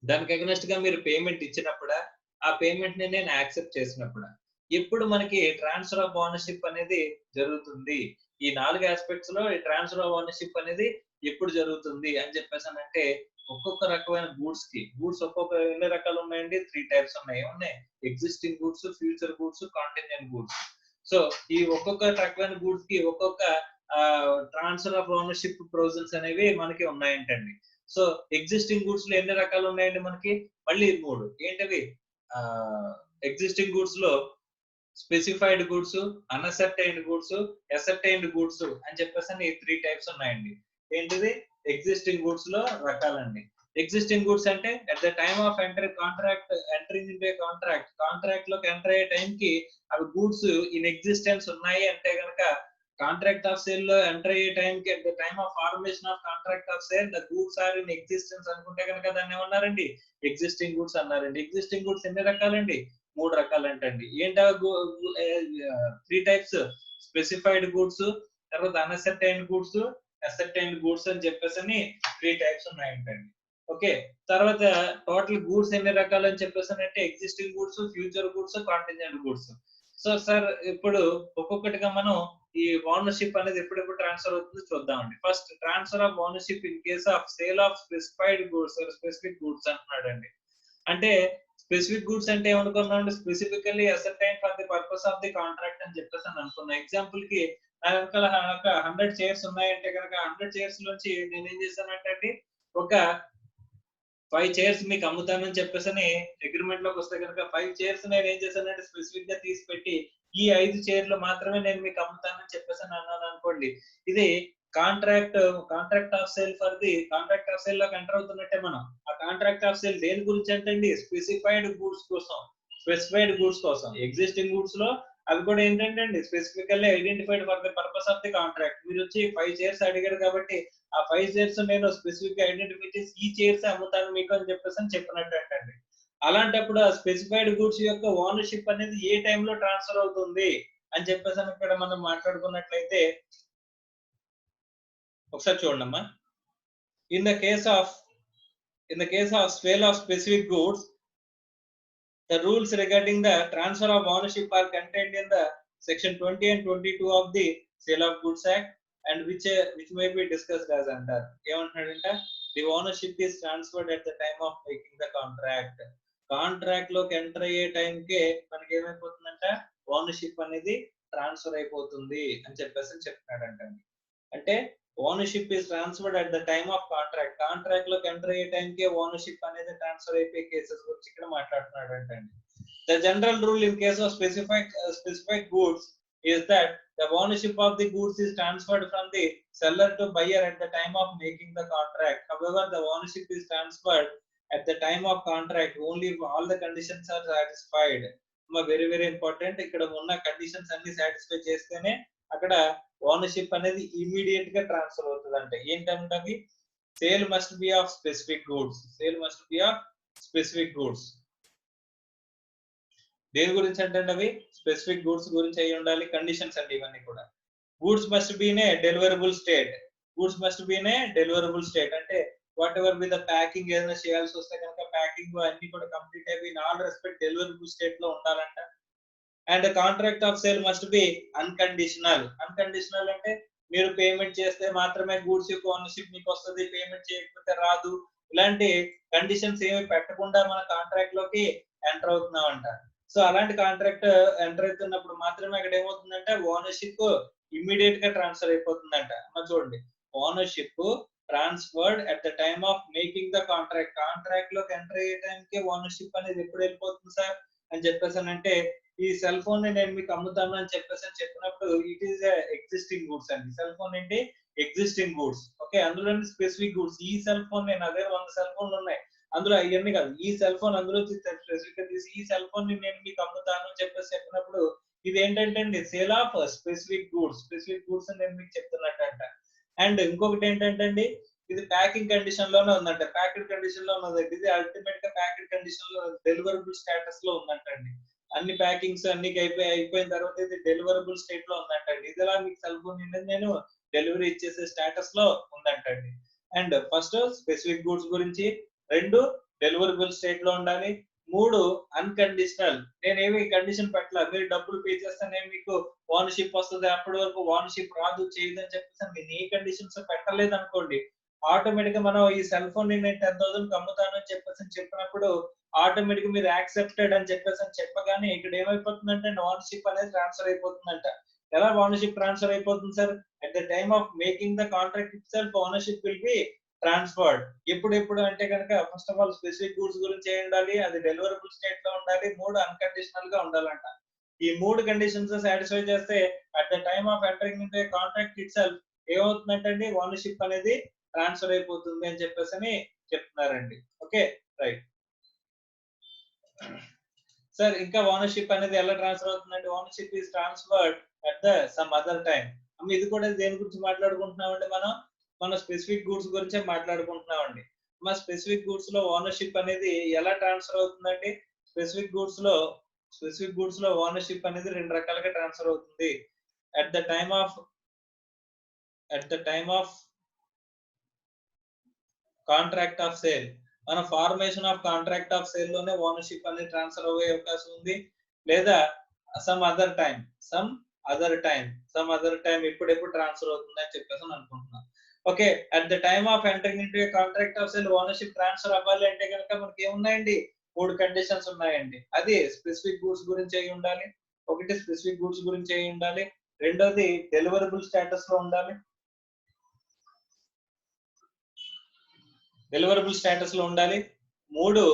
[SPEAKER 1] దానికి అగైనెస్ట్ గా మీరు పేమెంట్ ఇచ్చినప్పుడా? ఆ పేమెంట్ ని నేను యాక్సెప్ట్ చేసినప్పుడా? ఎప్పుడు మనకి ట్రాన్స్‌ఫర్ ఆఫ్ ఓనర్‌షిప్ అనేది జరుగుతుంది? ఈ 4 యాస్పెక్ట్స్ లో ఈ ట్రాన్స్‌ఫర్ ఆఫ్ ఓనర్‌షిప్ అనేది ఎప్పుడు జరుగుతుంది అని చెప్పేసనంటే ఒక్కొక్క రకమైన గూడ్స్ ఎన్ని రకాలు ఉన్నాయండి? 3 టైప్స్ ఉన్నాయి. ఏమున్నాయి? Existing goods, future goods, contingent goods. So ఈ ఒక్కొక్క రకమైన గూడ్స్ కి ఒక్కొక్క ట్రాన్స్‌ఫర్ ఆఫ్ ఓనర్‌షిప్ ప్రొవిజన్స్ అనేవి మనకి ఉన్నాయంటండి. సో ఎగ్జిస్టింగ్ గూడ్స్ లో ఎన్ని రకాలు ఉన్నాయండి మనకి? మళ్ళీ 3. ఏంటవి? ఆహ్, ఎగ్జిస్టింగ్ గూడ్స్ లో specified goods, unascertained goods, ascertained goods అని చెప్పేసని 3 టైప్స్ ఉన్నాయండి. ఏంటిది? ఎగ్జిస్టింగ్ గూడ్స్ లో రకాలండి. ఎగ్జిస్టింగ్ గూడ్స్ అంటే at the time of entering into a contract లోకి ఎంటర్ అయ్యే టైంకి అవి గూడ్స్ ఇన్ ఎగ్జిస్టెన్స్ ఉన్నాయి అంటే గనక కాంట్రాక్ట్ ఆఫ్ సేల్ లో ఎంటర్ అయ్యే టైంకి at the time of formation of contract of sale the goods are in existence అనుకుంటే గనక దాన్ని ఏమన్నారండి? ఎగ్జిస్టింగ్ గూడ్స్ అన్నారండి. ఎగ్జిస్టింగ్ గూడ్స్ ఎన్ని రకాలండి? 3 రకాలంటండి. ఏంటా 3 టైప్స్ స్పెసిఫైడ్ గూడ్స్, తర్వాత అన్‌అసర్టైన్డ్ గూడ్స్, అసర్టైన్డ్ గూడ్స్ అని చెప్పేసని 3 టైప్స్ ఉన్నాయంటండి. ఓకే. తర్వాత టోటల్ గూడ్స్ ఎన్ని రకాలని చెప్పేసనంటే existing goods, future goods, contingent goods. So sir ఇప్పుడు ఒక్కొక్కటిగా మనం ఈ ఓనర్‌షిప్ అనేది ఎప్పుడెప్పుడు ట్రాన్స్‌ఫర్ అవుతుందో చూద్దామండి. First transfer of ownership in case of sale of specified goods or specific goods అంటున్నాడండి. అంటే స్పెసిఫిక్ గూడ్స్ అంటే ఏమనుకున్నామంటే specifically ascertain for the purpose of the contract అని చెప్పేసి అనుకున్నా. ఎగ్జాంపుల్ కి నా వెనకాల ఒక 100 చైర్స్ ఉన్నాయంటే గనక 100 చైర్స్ నుంచి నేనేం చేశానంటే అండి ఒక 5 చైర్స్ మీకు అమ్ముతానని చెప్పేసని అగ్రీమెంట్ లోకి వస్తే గనక 5 చైర్స్ నేను ఏం చేశానంటే స్పెసిఫిక్ గా తీసి పెట్టి ఈ 5 చైర్లు మాత్రమే నేను మీకు అమ్ముతానని చెప్పేసని అన్నాను అనుకోండి. ఇది contract of sale contract of sale లోకి ఎంటర్ అవుతున్నట్టే మనం. ఆ కాంట్రాక్ట్ ఆఫ్ సేల్ దేని గురించి అంటే అండి స్పెసిఫైడ్ గూడ్స్ కోసం. ఎగ్జిస్టింగ్ గూడ్స్ లో అవి కూడా ఏంటంటే అండి specifically identified for the purpose of the contract. మీరు వచ్చి 5 చైర్స్ అడిగారు కాబట్టి ఆ 5 చైర్స్ నేను స్పెసిఫిక్ గా ఐడెంటిఫై చేసి ఈ చైర్స్ అమ్ముతాను మీకు అని చెప్పేసి చెప్పినట్టు అండి. అలాంటప్పుడు ఆ స్పెసిఫైడ్ గూడ్స్ యొక్క ఓనర్‌షిప్ అనేది ఏ టైంలో ట్రాన్స్‌ఫర్ అవుతుంది అని చెప్పేసి ఇక్కడ మనం మాట్లాడుకున్నట్లయితే ఒకసారి చూడండమ్మా. In the case of sale of specific goods, the rules regarding the transfer of ownership are contained in the section 20 and 22 of the sale of goods act and which may be discussed as అంటారు. ఏమంటున్నాడంటే the ownership is transferred at the time of making the contract. Contract లోకి ఎంటర్ అయ్యే టైంకే మనకి ఏమైపోతుందంట ఓనర్షిప్ అనేది ట్రాన్స్ఫర్ అయిపోతుంది అని చెప్పేసి చెప్తున్నాడంటండి. అంటే ownership is transferred at the time of contract. Contract లోకి ఎంటర్ అయ్యే టైంకే ఓనర్షిప్ అనేది ట్రాన్స్ఫర్ అయిపోయే కేసెస్ గురించి ఇక్కడ మాట్లాడుతున్నాడంటండి. The general rule in case of specific goods is that the ownership of the goods is transferred from the seller to buyer at the time of making the contract. However, the ownership is transferred at the time of contract only if all the conditions are satisfied. Very very important. ఇక్కడ ఉన్న కండిషన్స్ అన్ని సాటిస్ఫై చేస్తేనే అక్కడ ఓనర్షిప్ అనేది ఇమిడియట్ గా ట్రాన్స్ఫర్ అవుతుంది. అంటే ఏంటంటే అది sale must B of specific goods. Sale must B of specific goods. దేని గురించి అంటే అవి స్పెసిఫిక్ గూడ్స్ గురించి అయి ఉండాలి. కండిషన్స్ అండి ఇవన్నీ కూడా. Goods must be in a deliverable state. Goods must be in a deliverable state అంటే whatever with the packing ఏదైనా చేయాల్సి వస్తే కనుక ప్యాకింగ్ అన్ని కూడా కంప్లీట్ అయిపోయి in all respect deliverable state లో ఉండాలంట. And contract of sale must be unconditional. Unconditional అంటే మీరు పేమెంట్ చేస్తే మాత్రమే గూడ్స్ యొక్క ఓనర్షిప్ మీకు వస్తుంది, పేమెంట్ చేయకపోతే రాదు. ఇలాంటి కండిషన్స్ ఏమి పెట్టకుండా మన కాంట్రాక్ట్ లోకి ఎంటర్ అవుతున్నామంట. సో అలాంటి కాంట్రాక్ట్ ఎంటర్ అవుతున్నప్పుడు మాత్రమే అక్కడ ఏమవుతుందంటే ఓనర్షిప్ ఇమ్మీడియట్ గా ట్రాన్స్ఫర్ అయిపోతుందంట. చూడండి, ownership transferred at the time of making the contract. Contract లోకి ఎంటర్ అయ్యే టైంకి ఓనర్షిప్ అనేది ఎప్పుడు వెళ్ళిపోతుంది సార్ అని చెప్పేసానంటే ఈ సెల్ ఫోన్ ని నేను మీకు అమ్ముతాను అని చెప్పినప్పుడు ఇట్ ఈస్ ఎగ్జిస్టింగ్ గూడ్స్ అండి. సెల్ ఫోన్ ఏంటి ఎగ్జిస్టింగ్ గూడ్స్. ఓకే, అందులో స్పెసిఫిక్ గూడ్స్. ఈ సెల్ ఫోన్ నేను అదే 100 సెల్ ఫోన్లు ఉన్నాయి, అందులో అవన్నీ కాదు. ఈ సెల్ ఫోన్ అందులో స్పెసిఫిక్ గా తీసి ఈ సెల్ ఫోన్ ని నేను మీకు అమ్ముతాను అని చెప్పినప్పుడు ఇది ఏంటంటే అండి sale of specific goods. Specific goods అని నేను మీకు చెప్తున్నట్టు. అండ్ ఇంకొకటి ఏంటంటే అండి ఇది ప్యాకింగ్ కండిషన్ లోనే ఉందంట. ప్యాకెడ్ కండిషన్ లో ఉన్నదండి. ఇది అల్టిమేట్ గా ప్యాకెడ్ కండిషన్ లో డెలివరబుల్ స్టేటస్ లో ఉందంటండి. అన్ని ప్యాకింగ్స్ అన్ని అయిపోయిన తర్వాత ఇది డెలివరబుల్ స్టేట్ లో ఉందంటండి. ఇదిలా మీకు సెల్ ఫోన్ నేను డెలివరీ ఇచ్చేసే స్టేటస్ లో ఉందంటండి. అండ్ ఫస్ట్ స్పెసిఫిక్ గూడ్స్ గురించి, 2 డెలివరబుల్ స్టేట్ లో ఉండాలి, 3 అన్కండిషనల్. నేనేమి కండిషన్ పెట్టలా, మీరు డబ్బులు పే చేస్తే మీకు ఓనర్షిప్ వస్తుంది, అప్పటి వరకు ఓనర్షిప్ రాదు చేయదు అని చెప్పేసి నేను ఏ కండిషన్స్ పెట్టలేదు అనుకోండి, ఆటోమేటిక్ గా మనం ఈ సెల్ ఫోన్ ని నేను 10,000 అమ్ముతాను అని చెప్పినప్పుడు ఆటోమేటిక్ మీరు యాక్సెప్టెడ్ అని చెప్పగానే ఇక్కడ ఏమైపోతుందంటే ఓనర్షిప్ అనేది ట్రాన్స్ఫర్ అయిపోతుందంట. ఎలా ఓనర్షిప్ ట్రాన్స్ఫర్ అయిపోతుంది sir? At the time of making the contract it self ownership will be transferred. ఎప్పుడు అంటే కనుక first of all specific goods గురించి ఉండాలి, అది డెలివరబుల్ స్టేట్ లో ఉండాలి, 3 అన్కండిషనల్ గా ఉండాలంట. ఈ 3 కండిషన్స్ సాటిస్ఫై చేస్తే at the time of entering in the contract it self ఏమవుతుందంటే ఓనర్షిప్ అనేది ట్రాన్స్ఫర్ అయిపోతుంది అని చెప్పేసి చెప్తున్నారండి. Okay, right sir. ఇంకా ఓనర్షిప్ అనేది ఎలా ట్రాన్స్ఫర్ అవుతుందండి? Ownership is transferred at the sum other time. ఇది కూడా దేని గురించి మాట్లాడుకుంటున్నామండి? మన స్పెసిఫిక్ గూడ్స్ గురించే మాట్లాడుకుంటున్నామండి. మా స్పెసిఫిక్ గూడ్స్ లో ఓనర్షిప్ అనేది ఎలా ట్రాన్స్ఫర్ అవుతుందండి? స్పెసిఫిక్ గూడ్స్ లో ఓనర్షిప్ అనేది 2 రకాలుగా ట్రాన్స్ఫర్ అవుతుంది. At the time of contract of sale. మన formation of contract of sale లోనే ఓనర్షిప్ అనేది ట్రాన్స్ఫర్ అయ్యే అవకాశం ఉంది. లేదా సమ్ అదర్ టైం ఎప్పుడెప్పుడు ట్రాన్స్ఫర్ అవుతుంది అని చెప్పేసి అనుకుంటున్నాను. Okay, at the time of entering into contract of sale ownership transfer అవ్వాలి అంటే కనుక మనకి ఏమున్నాయండి? 3 కండిషన్స్ ఉన్నాయండి. అది స్పెసిఫిక్ గూడ్స్ గురించి అయి ఉండాలి, ఒకటి స్పెసిఫిక్ గూడ్స్ గురించి అయి ఉండాలి, రెండోది డెలివరబుల్ స్టేటస్ లో ఉండాలి, 3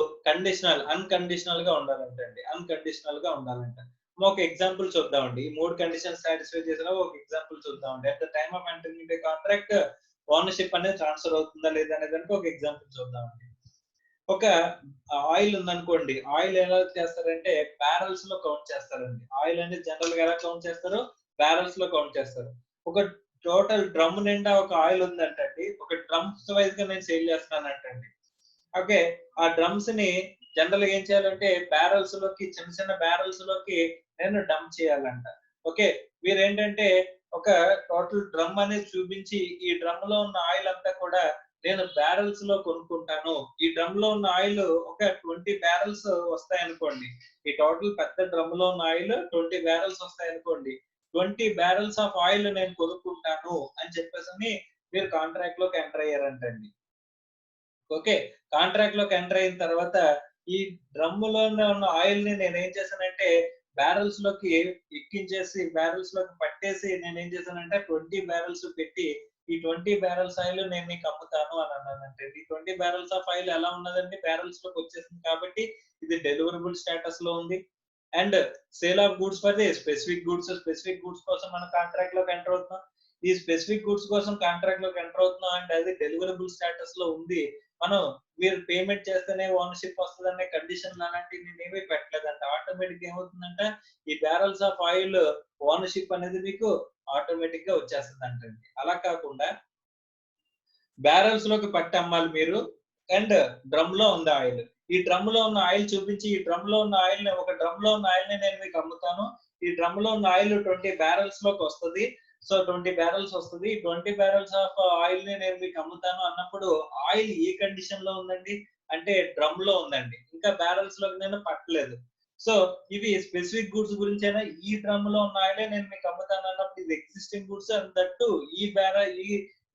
[SPEAKER 1] అన్కండిషనల్ గా ఉండాలంటండి. ఒక ఎగ్జాంపుల్ చూద్దామండి. ఈ 3 కండిషన్స్ సాటిస్ఫై చేసిన ఒక ఎగ్జాంపుల్ చూద్దామండి. At the time of entering in contract ownership అనేది ట్రాన్స్ఫర్ అవుతుందా లేదా అనే దానికి ఒక ఎగ్జాంపుల్ చూద్దామండి. ఒక ఆయిల్ ఉందనుకోండి. ఆయిల్ ఎలా చేస్తారంటే బ్యారల్స్ లో కౌంట్ చేస్తారండి. ఆయిల్ అనేది జనరల్ గా ఎలా కౌంట్ చేస్తారు? బ్యారల్స్ లో కౌంట్ చేస్తారు. ఒక టోటల్ డ్రమ్ నిండా ఒక ఆయిల్ ఉందంటండి. ఒక డ్రమ్స్ వైజ్ గా నేను సేల్ చేస్తానంటండి. ఓకే, ఆ డ్రమ్స్ ని జనరల్ గా ఏం చేయాలంటే బ్యారల్స్ లోకి, చిన్న బ్యారల్స్ లోకి నేను డంప్ చేయాలంట. ఓకే, మీరేంటంటే ఒక టోటల్ డ్రమ్ అనేది చూపించి ఈ డ్రమ్ లో ఉన్న ఆయిల్ అంతా కూడా నేను బ్యారెల్స్ లో కొనుక్కుంటాను. ఈ డ్రమ్ లో ఉన్న ఆయిల్ ఒక 20 బ్యారెల్స్ వస్తాయి అనుకోండి. ఈ టోటల్ పెద్ద డ్రమ్ లో ఉన్న ఆయిల్ 20 బ్యారెల్స్ వస్తాయి అనుకోండి. 20 బ్యారెల్స్ ఆఫ్ ఆయిల్ నేను కొనుక్కుంటాను అని చెప్పేసి మీరు కాంట్రాక్ట్ లోకి ఎంటర్ అయ్యారంటండి. ఓకే. కాంట్రాక్ట్ లోకి ఎంటర్ అయిన తర్వాత ఈ డ్రమ్ములోనే ఉన్న ఆయిల్ ని నేను ఏం చేశానంటే బ్యారెల్స్ లోకి ఎక్కించేసి బ్యారెల్స్ లోకి పట్టేసి నేను ఏం చేశానంటే 20 బ్యారెల్స్ పెట్టి ఈ 20 బ్యారెల్స్ ఆయిల్ నేను మీకు అమ్ముతాను అని అన్నానంటే ఈ 20 బ్యారెల్స్ ఆఫ్ ఆయిల్ ఎలా ఉన్నదండి బ్యారెల్స్ లోకి వచ్చేసింది కాబట్టి ఇది డెలివరబుల్ స్టేటస్ లో ఉంది. And sale of goods for the specific goods కోసం మనం కాంట్రాక్ట్ లోకి ఎంటర్ అవుతున్నాం. ఈ స్పెసిఫిక్ గూడ్స్ కోసం కాంట్రాక్ట్ లోకి ఎంటర్ అవుతున్నాం అండ్ అది డెలివరబుల్ స్టేటస్ లో ఉంది. మనం మీరు పేమెంట్ చేస్తేనే ఓనర్‌షిప్ వస్తదనే కండిషన్‌లు అలాంటివి నేనేమి పెట్టలేదంట. ఆటోమేటిక్‌గా ఏమవుతుందంటే, ఈ బ్యారల్స్ ఆఫ్ ఆయిల్ ఓనర్‌షిప్ అనేది మీకు ఆటోమేటిక్‌గా వచ్చేస్తదంటండి. అలా కాకుండా బ్యారల్స్‌లోకి పట్టి అమ్మాలి మీరు అండ్ డ్రమ్‌లో ఉంది ఆయిల్. ఈ డ్రమ్‌లో ఉన్న ఆయిల్ చూపించి, ఈ డ్రమ్‌లో ఉన్న ఆయిల్‌ని ఒక డ్రమ్‌లో ఉన్న ఆయిల్‌ని నేను మీకు అమ్ముతాను. ఈ డ్రమ్‌లో ఉన్న ఆయిల్ 20 బ్యారల్స్‌లోకి వస్తది. సో 20 బ్యారల్స్ వస్తది. 20 బ్యారల్స్ ఆఫ్ ఆయిల్‌ని నేను మీకు అమ్ముతాను అన్నప్పుడు ఆయిల్ ఏ కండిషన్‌లో ఉందండి? అంటే డ్రమ్‌లో ఉందండి. ఇంకా బ్యారల్స్‌లోకి నేను పట్టలేదు. సో ఇవి స్పెసిఫిక్ గూడ్స్ గురించైనా ఈ డ్రమ్‌లో ఉన్న ఆయిలే నేను మీకు అమ్ముతాను అన్నప్పుడు ఇది existing goods and that two ఈ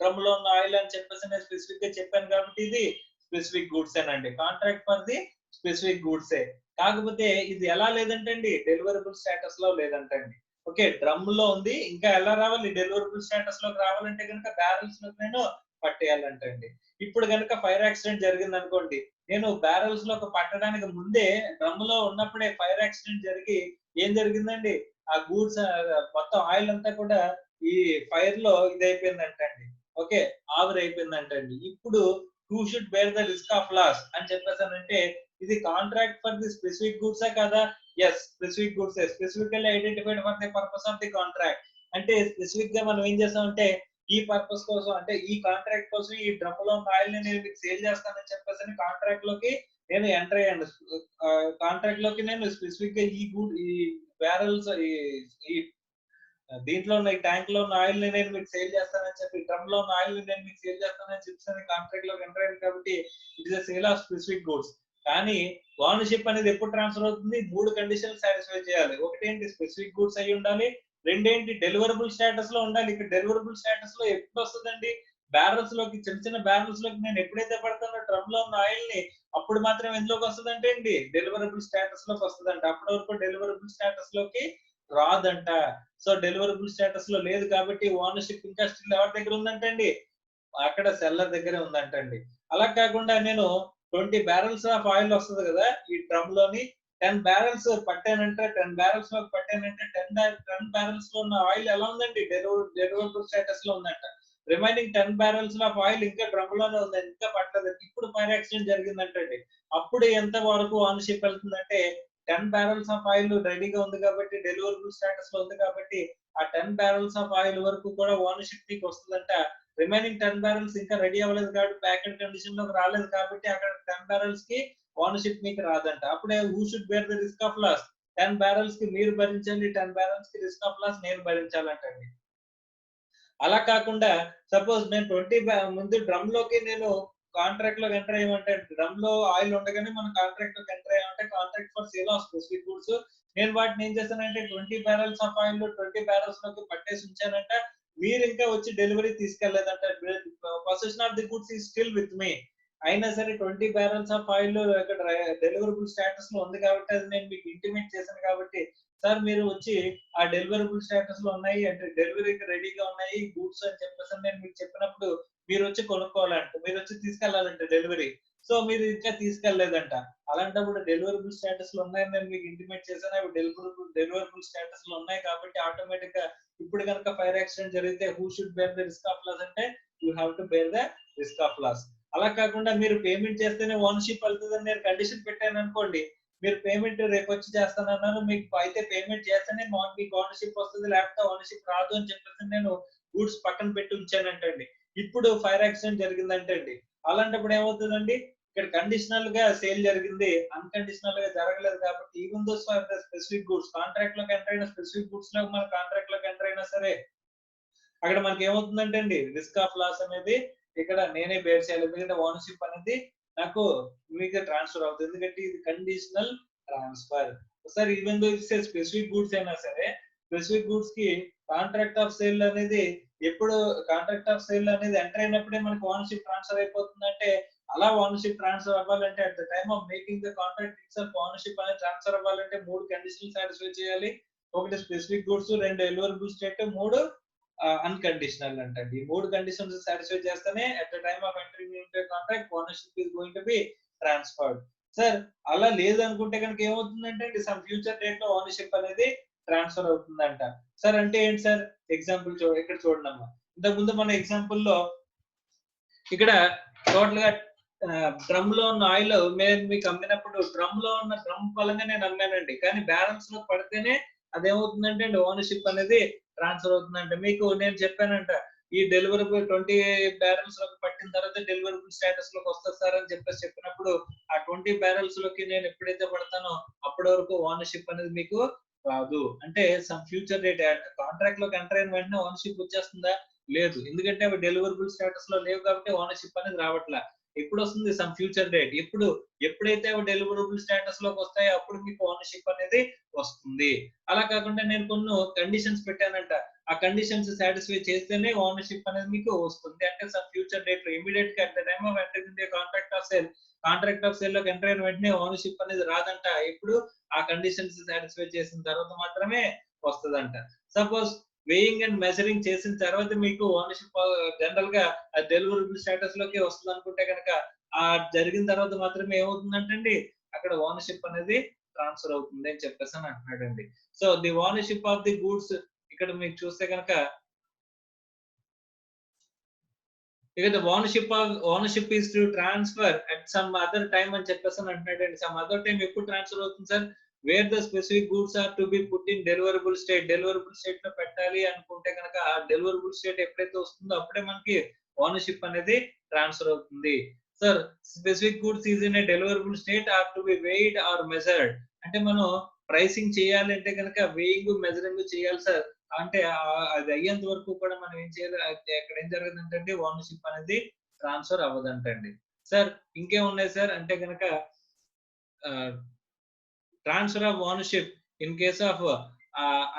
[SPEAKER 1] డ్రమ్ లో ఉన్న ఆయిల్ అని చెప్పేసి నేను స్పెసిఫిక్ గా చెప్పాను కాబట్టి ఇది స్పెసిఫిక్ గూడ్స్ ఏనండి. Contract for the specific goods. కాకపోతే ఇది ఎలా లేదంటే అండి డెలివరబుల్ స్టేటస్ లో లేదంటండి. ఓకే డ్రమ్ లో ఉంది ఇంకా ఎలా రావాలి డెలివరబుల్ స్టేటస్ లోకి రావాలంటే కనుక బ్యారల్స్ లోకి నేను పట్టేయాలంటండి. ఇప్పుడు కనుక ఫైర్ యాక్సిడెంట్ జరిగింది అనుకోండి నేను బ్యారల్స్ లోకి పట్టడానికి ముందే డ్రమ్ లో ఉన్నప్పుడే ఫైర్ యాక్సిడెంట్ జరిగి ఏం జరిగిందండి ఆ గూడ్స్ మొత్తం ఆయిల్ అంతా కూడా ఈ ఫైర్ లో ఇదైపోయిందంటండి. ఓకే ఆవిరైపోయిందంటండి. ఇప్పుడు who should bear the risk of loss అని చెప్పేసానంటే ఇది కాంట్రాక్ట్ ఫర్ ది స్పెసిఫిక్ గూడ్సే కదా yes specific goods specifically identified for the purpose of the contract అంటే స్పెసిఫిక్ గా మనం ఏం చేస్తామంటే ఈ పర్పస్ కోసం అంటే ఈ కాంట్రాక్ట్ కోసం ఈ డ్రమ్ లో ఉన్న ఆయిల్ ని నేను మీకు సేల్ చేస్తానని చెప్పేసి కాంట్రాక్ట్ లోకి నేను ఎంటర్ అయ్యాను. కాంట్రాక్ట్ లోకి నేను స్పెసిఫిక్ గా ఈ బ్యారల్స్ ఈ దీంట్లో ఉన్న ఈ ట్యాంక్ లో ఉన్న ఆయిల్ ని నేను మీకు సేల్ చేస్తానని చెప్పి డ్రమ్ లో ఉన్న ఆయిల్ ని నేను మీకు సేల్ చేస్తానని చెప్పి కాంట్రాక్ట్ లో ఎంటర్ అయ్యింది కాబట్టి it is sale of specific goods. కానీ ఓనర్షిప్ అనేది ఎప్పుడు ట్రాన్స్ఫర్ అవుతుంది 3 కండిషన్లు సాటిస్ఫై చేయాలి. ఒకటేంటి స్పెసిఫిక్ గూడ్స్ అయి ఉండాలి. రెండేంటి డెలివరబుల్ స్టేటస్ లో ఉండాలి. ఇక్కడ డెలివరబుల్ స్టేటస్ లో ఎప్పుడు వస్తుందండి బ్యారల్స్ లోకి చిన్న చిన్న బ్యారల్స్ లోకి నేను ఎప్పుడైతే పడతానో డ్రమ్ లో ఉన్న ఆయిల్ ని అప్పుడు మాత్రం ఎందులోకి వస్తుందంటే అండి డెలివరబుల్ స్టేటస్ లోకి వస్తుందంట. అప్పటి వరకు డెలివరబుల్ స్టేటస్ లోకి రాదంట. సో డెలివరబుల్ స్టేటస్ లో లేదు కాబట్టి ఓనర్షిప్ ఇంకా స్టిల్ ఎవరి దగ్గర ఉందంటే అండి అక్కడ సెల్లర్ దగ్గరే ఉందంటండి. అలా కాకుండా నేను 20 బ్యారల్స్ ఆఫ్ ఆయిల్ వస్తది కదా ఈ డ్రమ్ లోని 10 బ్యారల్స్ పట్టానంటే 10 బ్యారల్స్ లోకి పట్టానంటే 10 బ్యారల్స్ లో ఉన్న ఆయిల్ ఎలా ఉందండి డెలివరబుల్ స్టేటస్ లో ఉందంట. రిమైనింగ్ 10 బ్యారల్స్ ఆఫ్ ఆయిల్ ఇంకా డ్రమ్ లోనే ఉంది ఇంకా పట్టలేదు. ఇప్పుడు ఫైర్ యాక్సిడెంట్ జరిగిందంటండి. అప్పుడు ఎంత వరకు ఓనర్షిప్ వెళ్తుందంటే 10 బ్యారల్స్ ఆఫ్ ఆయిల్ రెడీగా ఉంది కాబట్టి డెలివరబుల్ స్టేటస్ లో ఉంది కాబట్టి ఆ 10 బ్యారల్స్ ఆఫ్ ఆయిల్ వరకు కూడా ఓనర్షిప్ మీకు వస్తుందంట. రిమైనింగ్ 10 బ్యారల్స్ ఇంకా రెడీ అవ్వలేదు కాబట్టి ప్యాక్ అండ్ కండిషన్ లోకి రాలేదు కాబట్టి అక్కడ 10 బ్యారల్స్ కి ఓనర్షిప్ మీకు రాదంట. అప్పుడే who should bear the risk of loss 10 barrels కి మీరు భరించండి 10 బ్యారల్స్ కి రిస్క్ ఆఫ్ లాస్ నేను భరించాలంటండి. అలా కాకుండా సపోజ్ నేను 20 ముందు డ్రమ్ లోకి నేను కాంట్రాక్ట్ లోకి ఎంటర్ అయ్యమంటే డ్రమ్ లో ఆయిల్ ఉండగానే మనం కాంట్రాక్ట్ లోకి ఎంటర్ అయ్యామంటే contract for sale of specific goods నేను వాటిని ఏం చేశానంటే 20 బ్యారల్స్ ఆఫ్ ఆయిల్ 20 బ్యారల్స్ లోకి పట్టేసి ఉంచానంట. మీరు ఇంకా వచ్చి డెలివరీ తీసుకెళ్లేదంట. Possession of the goods is still with me. అయినా సరే 20 బ్యారల్స్ ఆఫ్ ఆయిల్ అక్కడ డెలివరబుల్ స్టేటస్ లో ఉంది కాబట్టి అది నేను మీకు ఇంటిమేట్ చేశాను కాబట్టి సార్ మీరు వచ్చి ఆ డెలివరబుల్ స్టేటస్ లో ఉన్నాయి అంటే డెలివరీకి రెడీగా ఉన్నాయి గూడ్స్ అని చెప్పేసి నేను మీకు చెప్పినప్పుడు మీరు వచ్చి కొనుక్కోవాలంట మీరు వచ్చి తీసుకెళ్లాలంట డెలివరీ. సో మీరు ఇంకా తీసుకెళ్లేదంట. అలాంటప్పుడు డెలివరబుల్ స్టేటస్ లో ఉన్నాయని నేను మీకు ఇంటిమేట్ చేశాను అవి డెలివరబుల్ స్టేటస్ లో ఉన్నాయి కాబట్టి ఆటోమేటిక్ గా ఇప్పుడు కనుక ఫైర్ యాక్సిడెంట్ జరిగితే who should bear the risk of loss అంటే you have to bear the risk of loss. అలా కాకుండా మీరు పేమెంట్ చేస్తేనే ఓనర్షిప్ వెళ్తుందని నేను కండిషన్ పెట్టాను అనుకోండి మీరు పేమెంట్ రేపు వచ్చి చేస్తానన్నాను మీకు అయితే పేమెంట్ చేస్తేనే మీకు ఓనర్షిప్ వస్తుంది లేకపోతే ఓనర్షిప్ రాదు అని చెప్పేసి నేను గూడ్స్ పక్కన పెట్టి ఉంచానంటండి. ఇప్పుడు ఫైర్ యాక్సిడెంట్ జరిగిందంటే అండి అలాంటప్పుడు ఏమవుతుందండి ఇక్కడ కండిషనల్ గా సేల్ జరిగింది అన్కండిషనల్ గా జరగలేదు కాబట్టి even those for the specific goods contract లోకి ఎంటర్ అయిన స్పెసిఫిక్ గూడ్స్ లో మన కాంట్రాక్ట్ లోకి ఎంటర్ అయినా సరే అక్కడ మనకి ఏమవుతుందంటే అండి రిస్క్ ఆఫ్ లాస్ అనేది ఇక్కడ నేనే బేర్ చేయాలి, ఎందుకంటే ఓనర్షిప్ అనేది నాకు మీకు ట్రాన్స్ఫర్ అవుతుంది, ఎందుకంటే ఇది conditional transfer. Sir even though it's specific goods అయినా సరే, స్పెసిఫిక్ గూడ్స్ కి కాంట్రాక్ట్ ఆఫ్ సేల్ అనేది ఎప్పుడు కాంట్రాక్ట్ ఆఫ్ సేల్ అనేది ఎంటర్ అయినప్పుడే మనకి ఓనర్షిప్ ట్రాన్స్ఫర్ అయిపోతుందంటే, అలా ఓనర్షిప్ ట్రాన్స్ఫర్ అవ్వాలంటే at the time of making the contract itself ownership అనేది ట్రాన్స్ఫర్ అవ్వాలంటే 3 కండిషన్స్ సాటిస్ఫై చేయాలి. ఒకటి స్పెసిఫిక్ గూడ్స్, 2 ఎలివరబుల్ స్టేట్, 3 అన్కండిషనల్ అంటండి. ఈ 3 కండిషన్స్ సాటిస్ఫై చేస్తేనే at the time of entering into contract ownership is going to be transferred. Sir అలా లేదు అనుకుంటే కనుక ఏమవుతుందంటే సమ్ ఫ్యూచర్ డేట్ లో ఓనర్షిప్ అనేది ట్రాన్స్ఫర్ అవుతుందంట. సార్ అంటే ఏంటి సార్? ఎగ్జాంపుల్ ఇక్కడ చూడండి అమ్మా. ఇంతకు ముందు మన ఎగ్జాంపుల్ లో ఇక్కడ టోటల్ గా డ్రమ్ లో ఉన్న ఆయిల్ నేను మీకు అమ్మినప్పుడు డ్రమ్ లో ఉన్న డ్రమ్ పరంగా నేను అమ్మానండి, కానీ బ్యాలెన్స్ లో పడితేనే అదేమవుతుందంటే ఓనర్షిప్ అనేది ట్రాన్స్ఫర్ అవుతుందంటే, మీకు నేను చెప్పానంట ఈ డెలివరబుల్ 20 బ్యారెల్స్ లోకి పట్టిన తర్వాత డెలివరబుల్ స్టేటస్ లోకి వస్తుంది సార్ అని చెప్పినప్పుడు ఆ 20 బ్యారెల్స్ లోకి నేను ఎప్పుడైతే పడతానో అప్పటి వరకు ఓనర్షిప్ అనేది మీకు రాదు. అంటే సమ్ ఫ్యూచర్ డేట్ కాంట్రాక్ట్ లోకి ఎంటర్ అయిన వెంటనే ఓనర్షిప్ వచ్చేస్తుందా? లేదు, ఎందుకంటే అవి డెలివరబుల్ స్టేటస్ లో లేవు కాబట్టి ఓనర్షిప్ అనేది రావట్లా. ఎప్పుడు వస్తుంది? Some future date. ఎప్పుడైతే అవి డెలివరబుల్ స్టేటస్ లోకి వస్తాయో అప్పుడు మీకు ఓనర్షిప్ అనేది వస్తుంది. అలా కాకుండా నేను కొన్ని కండిషన్స్ పెట్టానంట, ఆ కండిషన్స్ సాటిస్ఫై చేస్తేనే ఓనర్షిప్ అనేది మీకు వస్తుంది. అంటే సమ్ ఫ్యూచర్ డేట్ లో ఇమీడియట్ గా at the time of entering the contract of sale లోకి ఎంటర్ అయిన వెంటనే ఓనర్షిప్ అనేది రాదంట. ఇప్పుడు ఆ కండిషన్స్ సాటిస్ఫై చేసిన తర్వాత మాత్రమే వస్తుందంట. సపోజ్ వేయింగ్ అండ్ మెజరింగ్ చేసిన తర్వాత మీకు ఓనర్షిప్ జనరల్ గా డెలివరబుల్ స్టేటస్ లోకి వస్తుంది అనుకుంటే కనుక ఆ జరిగిన తర్వాత మాత్రమే ఏమవుతుందంటే అక్కడ ఓనర్షిప్ అనేది ట్రాన్స్ఫర్ అవుతుంది అని చెప్పేసి అని అంటున్నాడండి. So the ownership of the goods ఇక్కడ మీకు చూస్తే కనుక ఇక the ownership is to transfer at some other time అని చెప్పేసి అంటున్నాడండి. సమ్ అదర్ టైమ్ ఎప్పుడు ట్రాన్స్ఫర్ అవుతుంది sir? Where the specific goods are to be put in deliverable state. Deliverable state లో పెట్టాలి అనుకుంటే కనుక ఆ డెలివరబుల్ స్టేట్ ఎప్పుడైతే వస్తుందో అప్పుడే మనకి ఓనర్షిప్ అనేది ట్రాన్స్ఫర్ అవుతుంది. Sir specific goods is in a deliverable state or to be weighed or measured. అంటే మనం ప్రైసింగ్ చేయాలి అంటే కనుక వేయింగ్ మెజరింగ్ చేయాలి సార్. అంటే అది అయ్యేంత వరకు కూడా మనం ఏం చేయాలి, అక్కడ ఏం జరగదంటే ఓనర్షిప్ అనేది ట్రాన్స్ఫర్ అవ్వదంటండి. సార్ ఇంకేమున్నాయి సార్ అంటే కనుక transfer of ownership in case of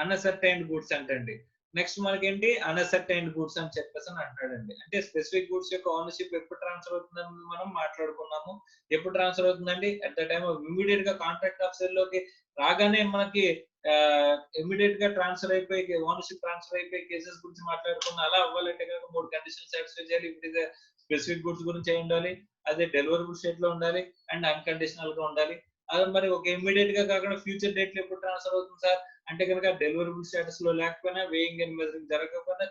[SPEAKER 1] unascertained goods అంటండి. నెక్స్ట్ మనకేంటి అన్అసర్టైన్డ్ గూడ్స్ అని చెప్పేసి అని అంటాడండి. అంటే స్పెసిఫిక్ గూడ్స్ యొక్క ఓనర్షిప్ ఎప్పుడు ట్రాన్స్ఫర్ అవుతుందని మనం మాట్లాడుకున్నాము. ఎప్పుడు ట్రాన్స్ఫర్ అవుతుందండి? At the time of immediate గా కాంట్రాక్ట్ ఆఫ్ సేల్ లోకి రాగానే మనకి ఇమీడియట్ గా ట్రాన్స్ఫర్ అయిపోయి ఓనర్షిప్ ట్రాన్స్ఫర్ అయిపోయి కేసెస్ గురించి మాట్లాడుకున్నాం. అలా అవ్వాలంటే కనుక 3 కండిషన్స్ సాటిస్ఫై చేయాలి. ఇప్పుడు స్పెసిఫిక్ గూడ్స్ గురించి అయి ఉండాలి, అదే డెలివరబుల్ స్టేట్ లో ఉండాలి, అండ్ అన్కండిషనల్ గా ఉండాలి. అది మరి ఒక ఇమీడియట్ గా కాకుండా ఫ్యూచర్ డేట్ లో ఎప్పుడు ట్రాన్స్ఫర్ అవుతుంది సార్ అంటే కనుక డెలివరబుల్ స్టేటస్ లో లేకపోయినా, వేయింగ్ అండ్ మెజరింగ్ జరగకపోయినా,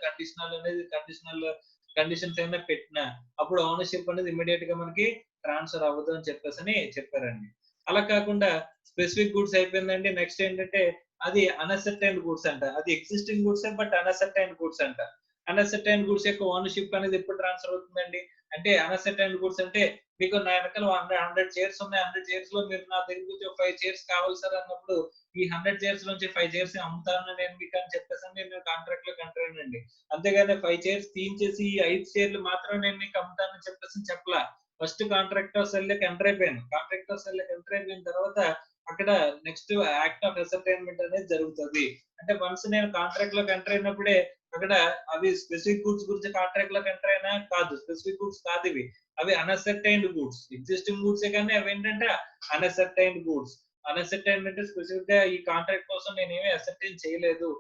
[SPEAKER 1] కండిషన్స్ అయినా పెట్టినా అప్పుడు ఓనర్షిప్ అనేది ఇమీడియట్ గా మనకి ట్రాన్స్ఫర్ అవ్వదు అని చెప్పేసి చెప్పారండి. అలా కాకుండా స్పెసిఫిక్ గూడ్స్ అయిపోయిందండి. నెక్స్ట్ ఏంటంటే అది అన్అసర్టైన్డ్ గూడ్స్ అంట. అది ఎగ్జిస్టింగ్ గూడ్స్ బట్ అన్అసర్టైన్డ్ గూడ్స్ అంట. అన్అసర్టైన్డ్ గూడ్స్ యొక్క ఓనర్షిప్ అనేది ఎప్పుడు ట్రాన్స్ఫర్ అవుతుందండి అంటే అన్అసర్టైన్డ్ గూడ్స్ అంటే మీకు నా వెనకాల 100 చైర్స్ ఉన్నాయి, 100 చైర్స్ లో మీరు నా దగ్గర నుంచి 5 చైర్స్ కావాలి సార్ అన్నప్పుడు ఈ 100 చైర్స్ నుంచి 5 చైర్స్ అమ్ముతాను నేను మీకు అని చెప్పేసి నేను కాంట్రాక్ట్ లో కంటర్ అయ్యానండి. అంతేగాని 5 చైర్స్ తీయించేసి 5 చైర్లు మాత్రం నేను మీకు అమ్ముతానని చెప్పేసి చెప్పలా. ఫస్ట్ కాంట్రాక్ట్ ఆఫ్ సెల్ లోకి ఎంటర్ అయిపోయాను. కాంట్రాక్ట్ ఆఫ్ సెల్ లోకి ఎంటర్ అయిపోయిన తర్వాత అక్కడ నెక్స్ట్ యాక్ట్ ఆఫ్ అసర్టైన్మెంట్ అనేది జరుగుతుంది. అంటే వన్స్ నేను కాంట్రాక్ట్ లోకి ఎంటర్ అయినప్పుడే అక్కడ అవి స్పెసిఫిక్ గూడ్స్ గురించి కాంట్రాక్ట్ లోకి ఎంటర్ అయినా కాదు, స్పెసిఫిక్ గూడ్స్ కాదు ఇవి, అవి అన్అసర్టైన్డ్ గూడ్స్. ఎగ్జిస్టింగ్ గూడ్స్ కానీ అవి ఏంటంటే అన్అసర్టైన్డ్ గూడ్స్. అన్అసర్టైన్డ్ అంటే స్పెసిఫిక్ గా ఈ కాంట్రాక్ట్ కోసం నేను ఏమీ అసర్టైన్ చేయలేదు,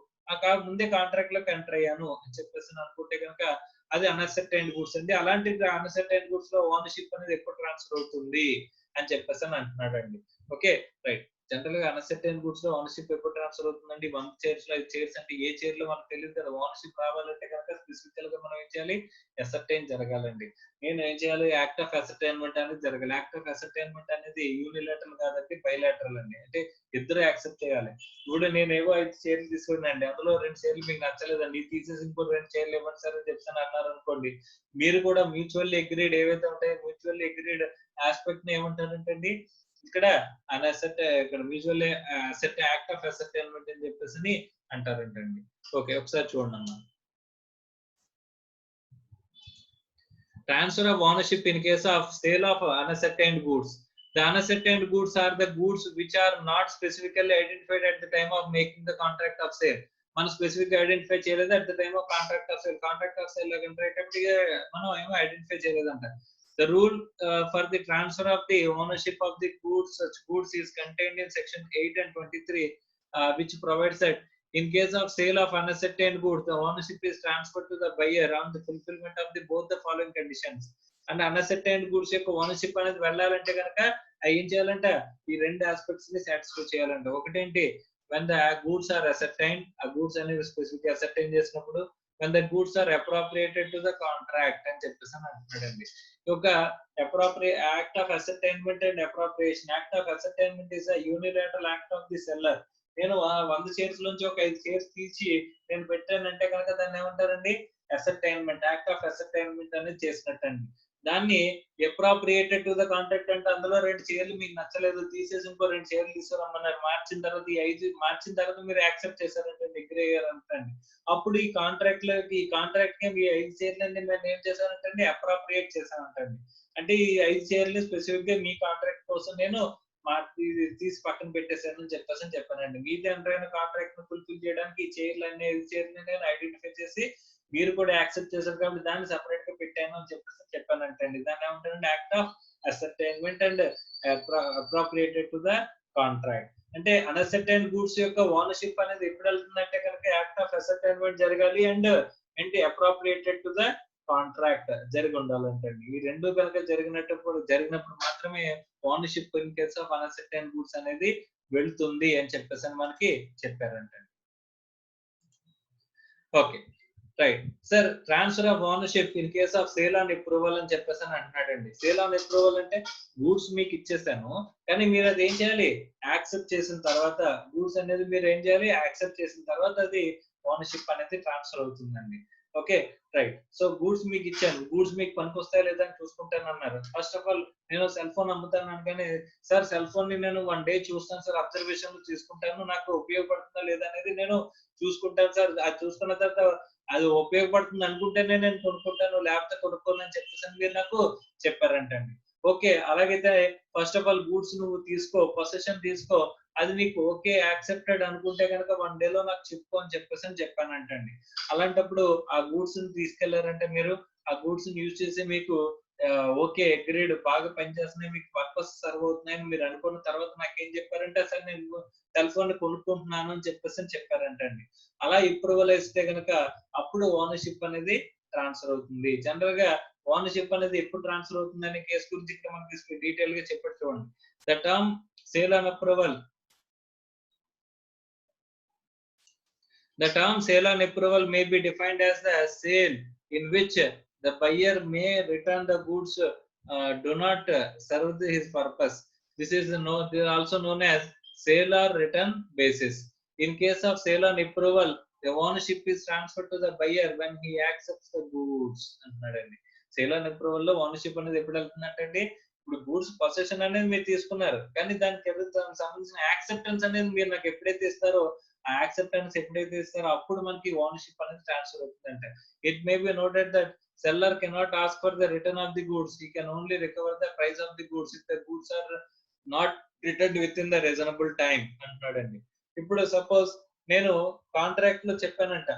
[SPEAKER 1] ముందే కాంట్రాక్ట్ లోకి ఎంటర్ అయ్యాను అని చెప్పేసి అనుకుంటే కనుక అది అన్అసర్టైన్డ్ గూడ్స్ అండి. అలాంటి అన్అసర్టైన్డ్ గూడ్స్ లో ఓనర్షిప్ అనేది ఎప్పుడు ట్రాన్స్ఫర్ అవుతుంది అని చెప్పేసి అంటున్నాడు అండి. Okay right. జనరల్ గా అన్అసర్టైన్ గూడ్స్ లో ఓనర్షిప్ ఎప్పుడు ట్రాన్స్ఫర్ అవుతుందండి? 1 చైర్స్ లో 5 చైర్స్ అంటే ఏ చైర్ లో మనకు తెలియదు కదా. ఓనర్షిప్ రావాలంటే కనుక స్పెసిఫికల్ గా మనం ఏం చేయాలి? అసర్టైన్ జరగాలండి. నేను ఏం చేయాలి? యాక్ట్ ఆఫ్ అసర్టైన్మెంట్ అనేది జరగాలి. యాక్ట్ ఆఫ్ అసర్టైన్మెంట్ అనేది యూనిలాటరల్ కాదండి, బైలాటరల్ అండి. అంటే ఇద్దరు యాక్సెప్ట్ చేయాలి. ఇప్పుడు నేనేవో 5 చైర్లు తీసుకున్నాండి, అందులో 2 చైర్లు మీకు నచ్చలేదండి, తీసేసి ఇంకో 2 చైర్లు ఇవ్వండి సార్ అని చెప్పి అన్నారు అనుకోండి, మీరు కూడా మ్యూచువల్లీ అగ్రీడ్ ఏవైతే ఉంటాయో మ్యూచువల్లీ అగ్రీడ్ ఆస్పెక్ట్ ని ఏమంటారంటండి ఇక్కడ ఇక్కడ మ్యూచువల్లీ అసెట్ యాక్ట్ ఆఫ్ అసర్టైన్మెంట్ అని చెప్పేసి అంటారంటండి. ఓకే ఒకసారి చూడండి అమ్మా. Transfer of ownership in case of sale of unascertained goods. The unascertained goods are the goods which are not specifically identified at the time of making the contract of sale. మనం స్పెసిఫిక్ గా ఐడెంటిఫై చేయలేదు at the time of contract of sale. Contract of sale మనం ఏమో identify చేయలేదంట. The rule for the transfer of the ownership of the goods, such goods, is contained in section 8 and 23, which provides that in case of sale of unascertained goods, the ownership is transferred to the buyer on the fulfillment of the both the following conditions. And unascertained goods యొక్క ఓనర్షిప్ అనేది వెళ్ళాలంటే కనుక ఏం చేయాలంట, ఈ రెండు ఆస్పెక్ట్స్ ని సాటిస్ఫై చేయాలంట. ఒకటేంటి, when the goods are ascertained, ఆ గూడ్స్ అనేవి స్పెసిఫిక్ అసర్టైన్ చేసినప్పుడు, when the goods are appropriated to the contract అని చెప్పేసి అని అంటున్నాడండి. ఒక act of ascertainment and appropriation. Act of ascertainment is a unilateral act of the seller. నేను 100 షేర్స్ నుంచి ఒక 5 షేర్స్ తీసి నేను పెట్టానంటే కనుక దాన్ని ఏమంటారండి, అసర్టైన్మెంట్, యాక్ట్ ఆఫ్ అసర్టైన్మెంట్ అనేది చేసినట్టండి. దాన్ని అప్రోప్రియేటెడ్ టు ద కాంట్రాక్ట్ అంటే అందులో 2 షేర్లు మీకు నచ్చలేదు, తీసేసి ఇంకో 2 షేర్లు తీసుకురమ్మన్నారు. మార్చిన తర్వాత ఈ 5 మార్చిన తర్వాత మీరు యాక్సెప్ట్ చేశారంటే అగ్రీ అయ్యారంటండి. అప్పుడు ఈ కాంట్రాక్ట్ కి మీ 5 షేర్లని నేను ఏం చేశానంటే అప్రోప్రియేట్ చేశానంటండి. అంటే ఈ 5 షేర్లు స్పెసిఫిక్ గా మీ కాంట్రాక్ట్ కోసం నేను తీసి పక్కన పెట్టేశానని చెప్పానండి. మీది ఎంతైనా కాంట్రాక్ట్ ను ఫుల్ఫిల్ చేయడానికి ఈ షేర్లు నేను ఐడెంటిఫై చేసి మీరు కూడా యాక్సెప్ట్ చేశారు కాబట్టి దాన్ని సెపరేట్ గా పెట్టాను అని చెప్పానంటండి. దాన్ని ఏమంటారండి, act of ascertainment and appropriated to the contract. అంటే అన్అసర్టైన్ గూడ్స్ యొక్క ఓనర్షిప్ అనేది ఎప్పుడు వెళ్తుందంటే కనుక యాక్ట్ ఆఫ్ అసర్టైన్మెంట్ జరగాలి అండ్ ఏంటి అప్రోప్రియేటెడ్ టు ద కాంట్రాక్ట్ జరిగి ఉండాలంటండి. ఈ రెండు కనుక జరిగినప్పుడు మాత్రమే ownership in case of unascertain goods అనేది వెళ్తుంది అని చెప్పేసి మనకి చెప్పారంటండి. Okay right sir, transfer of ownership in case of sale on approval అని చెప్పేసి అని అంటున్నాడండి. సేల్ ఆన్ అప్రూవల్ అంటే గూడ్స్ మీకు ఇచ్చేసాను, కానీ మీరు అది ఏం చేయాలి, యాక్సెప్ట్ చేసిన తర్వాత గూడ్స్ అనేది మీరు ఏం చేయాలి, యాక్సెప్ట్ చేసిన తర్వాత అది ఓనర్షిప్ అనేది ట్రాన్స్ఫర్ అవుతుందండి. Okay right. సో గూడ్స్ మీకు ఇచ్చాను, గూడ్స్ మీకు పనికొస్తాయా లేదా అని చూసుకుంటాను అన్నారు. ఫస్ట్ ఆఫ్ ఆల్ నేను సెల్ ఫోన్ అమ్ముతాను అనగానే, సార్ సెల్ ఫోన్ ని నేను 1 డే చూస్తాను సార్, అబ్జర్వేషన్ తీసుకుంటాను, నాకు ఉపయోగపడుతుందా లేదా అనేది నేను చూసుకుంటాను సార్. అది చూసుకున్న తర్వాత అది ఉపయోగపడుతుంది అనుకుంటేనే నేను కొనుక్కుంటాను, లేకపోతే కొనుక్కోను అని చెప్పేసి మీరు నాకు చెప్పారంటండి. ఓకే, అలాగైతే ఫస్ట్ ఆఫ్ ఆల్ గూడ్స్ నువ్వు తీసుకో, పొసెషన్ తీసుకో, అది నీకు ఓకే యాక్సెప్టెడ్ అనుకుంటే కనుక 1 డేలో నాకు చెప్పుకో అని చెప్పేసి చెప్పానంటండి. అలాంటప్పుడు ఆ గూడ్స్ ని తీసుకెళ్లారంటే మీరు ఆ గూడ్స్ ని యూజ్ చేసి మీకు ఓకే అగ్రీడ్, బాగా పనిచేస్తున్నాయి, మీకు పర్పస్ సర్వ్ అవుతున్నాయని మీరు అనుకున్న తర్వాత నాకేం చెప్పారంటే, అసలు నేను సెల్ ఫోన్ ని కొనుక్కుంటున్నాను అని చెప్పేసి చెప్పారంటండి. అలా అప్రూవల్ ఇస్తే కనుక అప్పుడు ఓనర్షిప్ అనేది ట్రాన్స్ఫర్ అవుతుంది. జనరల్ గా ఓనర్షిప్ అనేది ఎప్పుడు ట్రాన్స్ఫర్ అవుతుంది అనే కేసు గురించి మనకి డీటెయిల్ గా చెప్పారు చూడండి. The term sale on approval, the term sale on approval may be defined as the sale in which the buyer may return the goods do not serve his purpose. This is also known as sale or return basis. In case of sale on approval, the ownership is transferred to the buyer when he accepts the goods. అంటున్నాడండి. సేల్ ఆన్ అప్రూవల్ లో ఓనర్షిప్ అనేది ఎప్పుడు వెళ్తుందంటే, ఇప్పుడు గూడ్స్ పొసెషన్ అనేది మీరు తీసుకున్నారు, కానీ దానికి సంబంధించిన యాక్సెప్టెన్స్ అనేది మీరు నాకు ఎప్పుడైతే ఇస్తారో, ఆ యాక్సెప్టెన్స్ ఎప్పుడైతే ఇస్తారో అప్పుడు మనకి ఓనర్షిప్ అనేది ట్రాన్స్ఫర్ అవుతుందంటే. It may be noted that seller cannot ask for the return of the goods, he can only recover the price of the goods if the goods are not returned within the reasonable time అంటున్నాడండి. ఇప్పుడు సపోజ్ నేను కాంట్రాక్ట్ లో చెప్పానంట,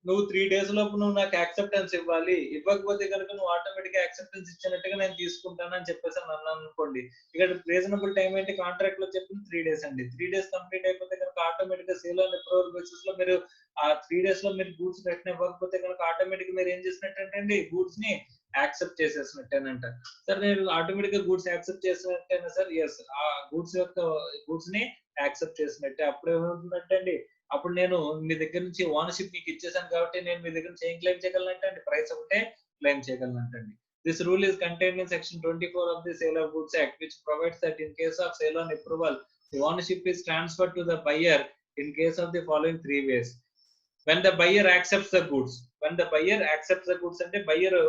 [SPEAKER 1] నువ్వు 3 days లోపు నువ్వు నాకు యాక్సెప్టెన్స్ ఇవ్వాలి, ఇవ్వకపోతే కనుక నువ్వు ఆటోమేటిక్ గా యాక్సెప్టెన్స్ ఇచ్చినట్టుగా నేను తీసుకుంటాను అని చెప్పేసి అన్నాను అనుకోండి. ఇక్కడ రీజనబుల్ టైం ఏంటి, కాంట్రాక్ట్ లో చెప్పింది 3 days అండి. 3 days కంప్లీట్ అయిపోతే కనుక ఆటోమేటిక్ గా సేల్ ఆన్ అప్రూవల్ బేసిస్ లో మీరు ఆ 3 days లో మీరు గూడ్స్ రిటర్న్ ఇవ్వకపోతే కనుక ఆటోమేటిక్ మీరు ఏం చేసినట్టంటే గూడ్స్ ని యాక్సెప్ట్ చేసేసినట్టేనంట. సార్ నేను ఆటోమేటిక్ గా గూడ్స్ యాక్సెప్ట్ చేసినట్టేనా సార్? ఎస్, ఆ గూడ్స్ ని యాక్సెప్ట్ చేసినట్టే. అప్పుడు ఏమవుతుందంటే అండి, అప్పుడు నేను మీ దగ్గర నుంచి ఓనర్షిప్ మీకు ఇచ్చేసాను కాబట్టి నేను మీ దగ్గర నుంచి ఏం క్లెయిమ్ చేయగలనంటే అండి, ప్రైస్ ఒకటే claim చేయగలనంటండి. This rule is contained in section 24 of the Sale of Goods Act, which provides that in case of sale on approval, the ownership is transferred to the buyer in case of the following 3 ways. When the buyer accepts the goods, అంటే బయ్యర్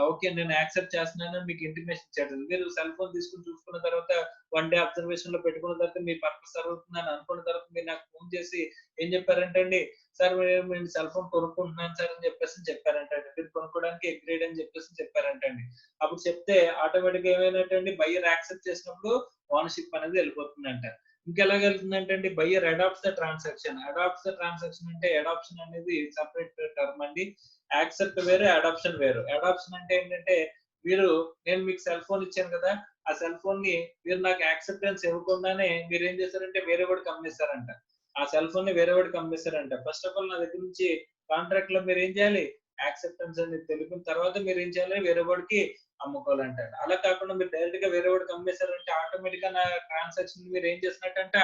[SPEAKER 1] ఓకే నేను యాక్సెప్ట్ చేస్తున్నానని మీకు ఇంటిమేషన్ ఇచ్చాడు. మీరు సెల్ ఫోన్ తీసుకుని చూసుకున్న తర్వాత 1 డే అబ్జర్వేషన్ లో పెట్టుకున్న తర్వాత మీ పర్పస్ సర్వ్ అవుతుందని అనుకున్న తర్వాత మీరు నాకు ఫోన్ చేసి ఏం చెప్పారంటే అండి, సార్ నేను సెల్ ఫోన్ కొనుక్కుంటున్నాను సార్ అని చెప్పారంటండి. మీరు కొనుక్కోవడానికి అగ్రీడ్ అని చెప్పారంటండి. అప్పుడు చెప్తే ఆటోమేటిక్ గా ఏమైనట్టండి, బయ్యర్ యాక్సెప్ట్ చేసినప్పుడు ఓనర్షిప్ అనేది వెళ్ళిపోతుందంట. ఇంకెలాగ వెళ్తుందంటే అండి, buyer adopts the transaction. Adapts the transaction అంటే అడాప్షన్ అనేది సెపరేట్ టర్మ్ అండి. యాక్సెప్ట్ వేరు, అడాప్షన్ వేరు. అడాప్షన్ అంటే ఏంటంటే, నేను మీకు సెల్ ఫోన్ ఇచ్చాను కదా, ఆ సెల్ ఫోన్ ని మీరు నాకు యాక్సెప్టెన్స్ ఇవ్వకుండానే మీరు ఏం చేశారంటే వేరే వాడికి అమ్మేశారంట. ఆ సెల్ ఫోన్ ని వేరే వాడికి అమ్మేశారంట. ఫస్ట్ ఆఫ్ ఆల్ నా దగ్గర నుంచి కాంట్రాక్ట్ లో మీరు ఏం చేయాలి, యాక్సెప్టెన్స్ అనేది తెలిపిన తర్వాత మీరు ఏం చేయాలి, వేరే వాడికి అమ్ముకోవాలంట. అలా కాకుండా మీరు డైరెక్ట్ గా వేరే వాడికి అమ్మేశారంటే ఆటోమేటిక్ గా నా ట్రాన్సాక్షన్ మీరు ఏం చేసినట్టంట,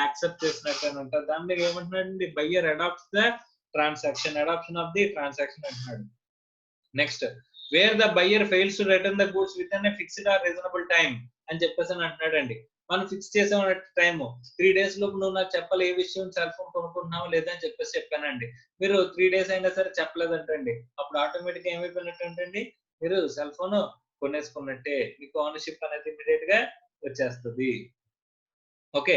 [SPEAKER 1] యాక్సెప్ట్ చేసినట్టంట. దాన్ని ఏమంటున్నాడండి, buyer adopts the transaction, adoption of the transaction అంటున్నాడు. Next, where the buyer fails to return the goods within a fixed or reasonable time అని చెప్పేసి అంటున్నాడండి. మనం ఫిక్స్ చేసాం టైమ్ 3 days లోపు నువ్వు నాకు చెప్పాలి ఏ విషయం, సెల్ ఫోన్ కొనుక్కుంటున్నావు లేదా అని చెప్పానండి. మీరు 3 days అయినా సరే చెప్పలేదంటండి. అప్పుడు ఆటోమేటిక్ గా ఏమైపోయినట్టండి, మీరు సెల్ ఫోన్ కొనేసుకున్నట్టే, మీకు ఓనర్షిప్ అనేది ఇమీడియట్ గా వచ్చేస్తుంది. ఓకే,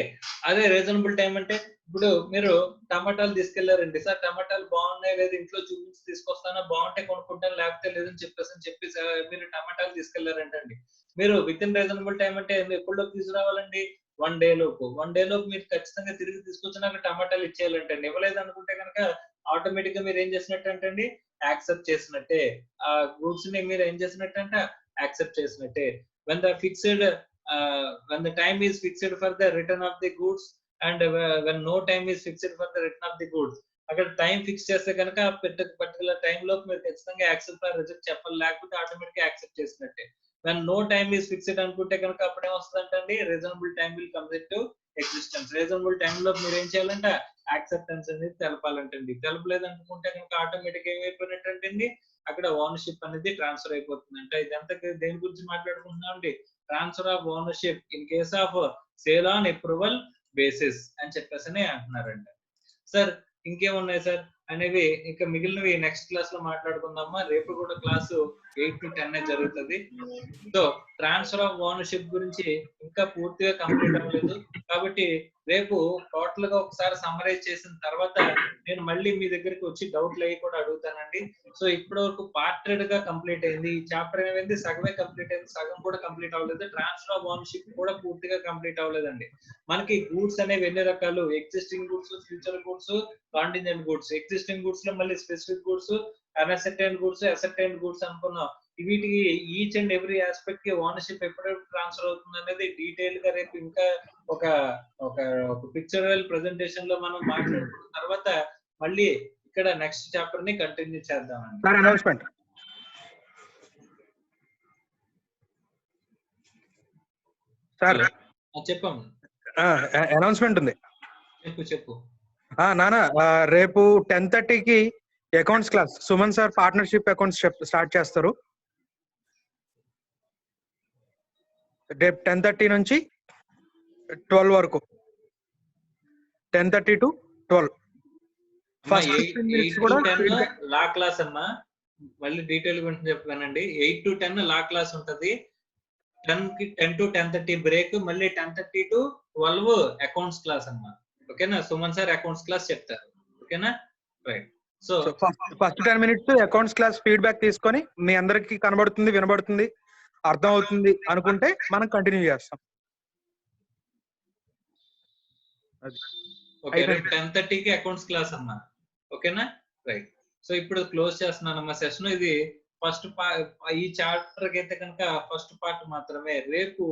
[SPEAKER 1] అదే రీజనబుల్ టైం అంటే, ఇప్పుడు మీరు టమాటాలు తీసుకెళ్లారండి, సార్ టమాటాలు బాగున్నాయి లేదా ఇంట్లో చూపించి తీసుకొస్తానా, బాగుంటే కొనుక్కుంటాను లేకపోతే లేదని చెప్పి మీరు టమాటాలు తీసుకెళ్లారంటండి. మీరు విత్ ఇన్ రీజనబుల్ టైం అంటే ఎప్పుడులోపు తీసుకురావాలండి, 1 day లోపు. 1 day లోపు మీరు ఖచ్చితంగా తిరిగి తీసుకొచ్చి నాకు టమాటాలు ఇచ్చేయాలంటండి. ఇవ్వలేదు అనుకుంటే కనుక ఆటోమేటిక్ గా మీరు ఏం చేసినట్టండి, యాక్సెప్ట్ చేసినట్టే. ఆ గూడ్స్ ని మీరు ఏం చేసినట్టంట, యాక్సెప్ట్ చేసినట్టే. when the fixed when the time is fixed for the return of the goods and when no time is fixed for the return of the goods, అక్కడ టైం ఫిక్స్ చేస్తే కనుక పర్టికులర్ టైం లోపు మీరు ఖచ్చితంగా యాక్సెప్ట్ ఆర్ రిజెక్ట్ చెప్పాలి, లేకపోతే ఆటోమేటిక్ గా యాక్సెప్ట్ చేసినట్టే. when no time is fixed అనుకుంటే కనుక అప్పుడు ఏమొస్తుందంటే reasonable time will come to existence. Reasonable time లో మీరు ఏం చేయాలంటే యాక్సెప్టెన్స్ అనేది తెలపాలంటండి. తెలపలేదు అనుకుంటే కనుక ఆటోమేటిక్ ఏమైపోయినట్టండి, అక్కడ ఓనర్షిప్ అనేది ట్రాన్స్ఫర్ అయిపోతుందంట. ఇదంతా దేని గురించి మాట్లాడుకుంటున్నాం అండి, transfer of ownership in case of sale on approval basis అని చెప్పేసి అంటున్నారంట. సార్ ఇంకేమున్నాయి సార్ అనేవి ఇంకా మిగిలినవి నెక్స్ట్ క్లాస్ లో మాట్లాడుకుందామా. రేపు కూడా క్లాసు 8 to 10 జరుగుతుంది. సో ట్రాన్స్ఫర్ ఆఫ్ ఓనర్షిప్ గురించి ఇంకా పూర్తిగా కంప్లీట్ అవ్వలేదు కాబట్టి రేపు టోటల్ గా ఒకసారి సమ్మరైజ్ చేసిన తర్వాత నేను మళ్ళీ మీ దగ్గరికి వచ్చి డౌట్లు అయ్యి కూడా అడుగుతానండి. సో ఇప్పటి వరకు పార్టెడ్ గా కంప్లీట్ అయింది. ఈ చాప్టర్ ఏమైంది, సగమే కంప్లీట్ అయింది, సగం కూడా కంప్లీట్ అవ్వలేదు. ట్రాన్స్ఫర్ ఆఫ్ ఓనర్షిప్ కూడా పూర్తిగా కంప్లీట్ అవ్వలేదండి. మనకి గూడ్స్ అనేవి ఎన్ని రకాలు, existing goods, future goods, contingent goods. Existing goods లో మళ్ళీ specific goods, unascertained goods, ascertained goods అనుకున్నాం. వీటికి ఈచ్ అండ్ ఎవ్రీ ఆస్పెక్ట్ కి ఓనర్షిప్ ఎప్పుడెప్పుడు ట్రాన్స్ఫర్ అవుతుంది అనేది డీటెయిల్ గా రేపు ఇంకా ఒక ఒక పిక్చరల్ ప్రెజెంటేషన్ లో మనం మాట్లాడుకున్న తర్వాత మళ్ళీ ఇక్కడ నెక్స్ట్ చాప్టర్ ని కంటిన్యూ చేద్దామండి.
[SPEAKER 2] అనౌన్స్మెంట్ సార్,
[SPEAKER 1] చెప్పండి.
[SPEAKER 2] అనౌన్స్మెంట్ ఉంది.
[SPEAKER 1] చెప్పు
[SPEAKER 2] నానా, రేపు 10:30కి accounts class Suman sir partnership accounts start చేస్తారు. రేపు 10:30 నుంచి 12 వరకు, 10:30 to 12.
[SPEAKER 1] First 8 to 10 law class అమ్మా. మళ్ళీ డీటెయిల్ గురించి చెప్తానండి. 8 to 10 లా క్లాస్ ఉంటది. 10 to 10:30 బ్రేక్, మళ్ళీ 10:30 to 12 అకౌంట్స్ క్లాస్ అమ్మా. ఓకేనా, సుమన్ సార్ అకౌంట్స్ క్లాస్ చెప్తారు. ఓకేనా, right. So
[SPEAKER 2] first 10 minutes accounts class feedback తీసుకొని మీ అందరికి కనబడుతుంది, వినబడుతుంది, అర్థం అవుతుంది అనుకుంటే మనం కంటిన్యూ చేస్తాం.
[SPEAKER 1] ఓకే, రేపు 10:30కి అకౌంట్స్ క్లాస్ అమ్మా. ఓకేనా, రైట్. సో ఇప్పుడు క్లోజ్ చేస్తున్నానమ్మా సెషన్. ఇది ఫస్ట్ ఈ చాప్టర్ కి అయితే కనుక ఫస్ట్ పార్ట్ మాత్రమే. రేపు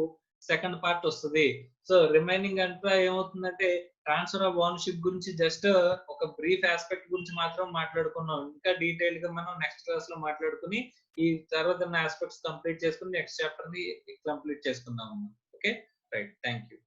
[SPEAKER 1] సెకండ్ పార్ట్ వస్తుంది. సో రిమైనింగ్ అంతా ఏమవుతుందంటే ట్రాన్స్ఫర్ ఆఫ్ ఓనర్షిప్ గురించి జస్ట్ ఒక బ్రీఫ్ ఆస్పెక్ట్ గురించి మాత్రం మాట్లాడుకున్నాం. ఇంకా డీటెయిల్ గా మనం నెక్స్ట్ క్లాస్ లో మాట్లాడుకుని ఈ తర్వాత ఆస్పెక్ట్స్ కంప్లీట్ చేసుకుని నెక్స్ట్ చాప్టర్ ని కంప్లీట్ చేసుకుందాం. Okay, right. Thank you.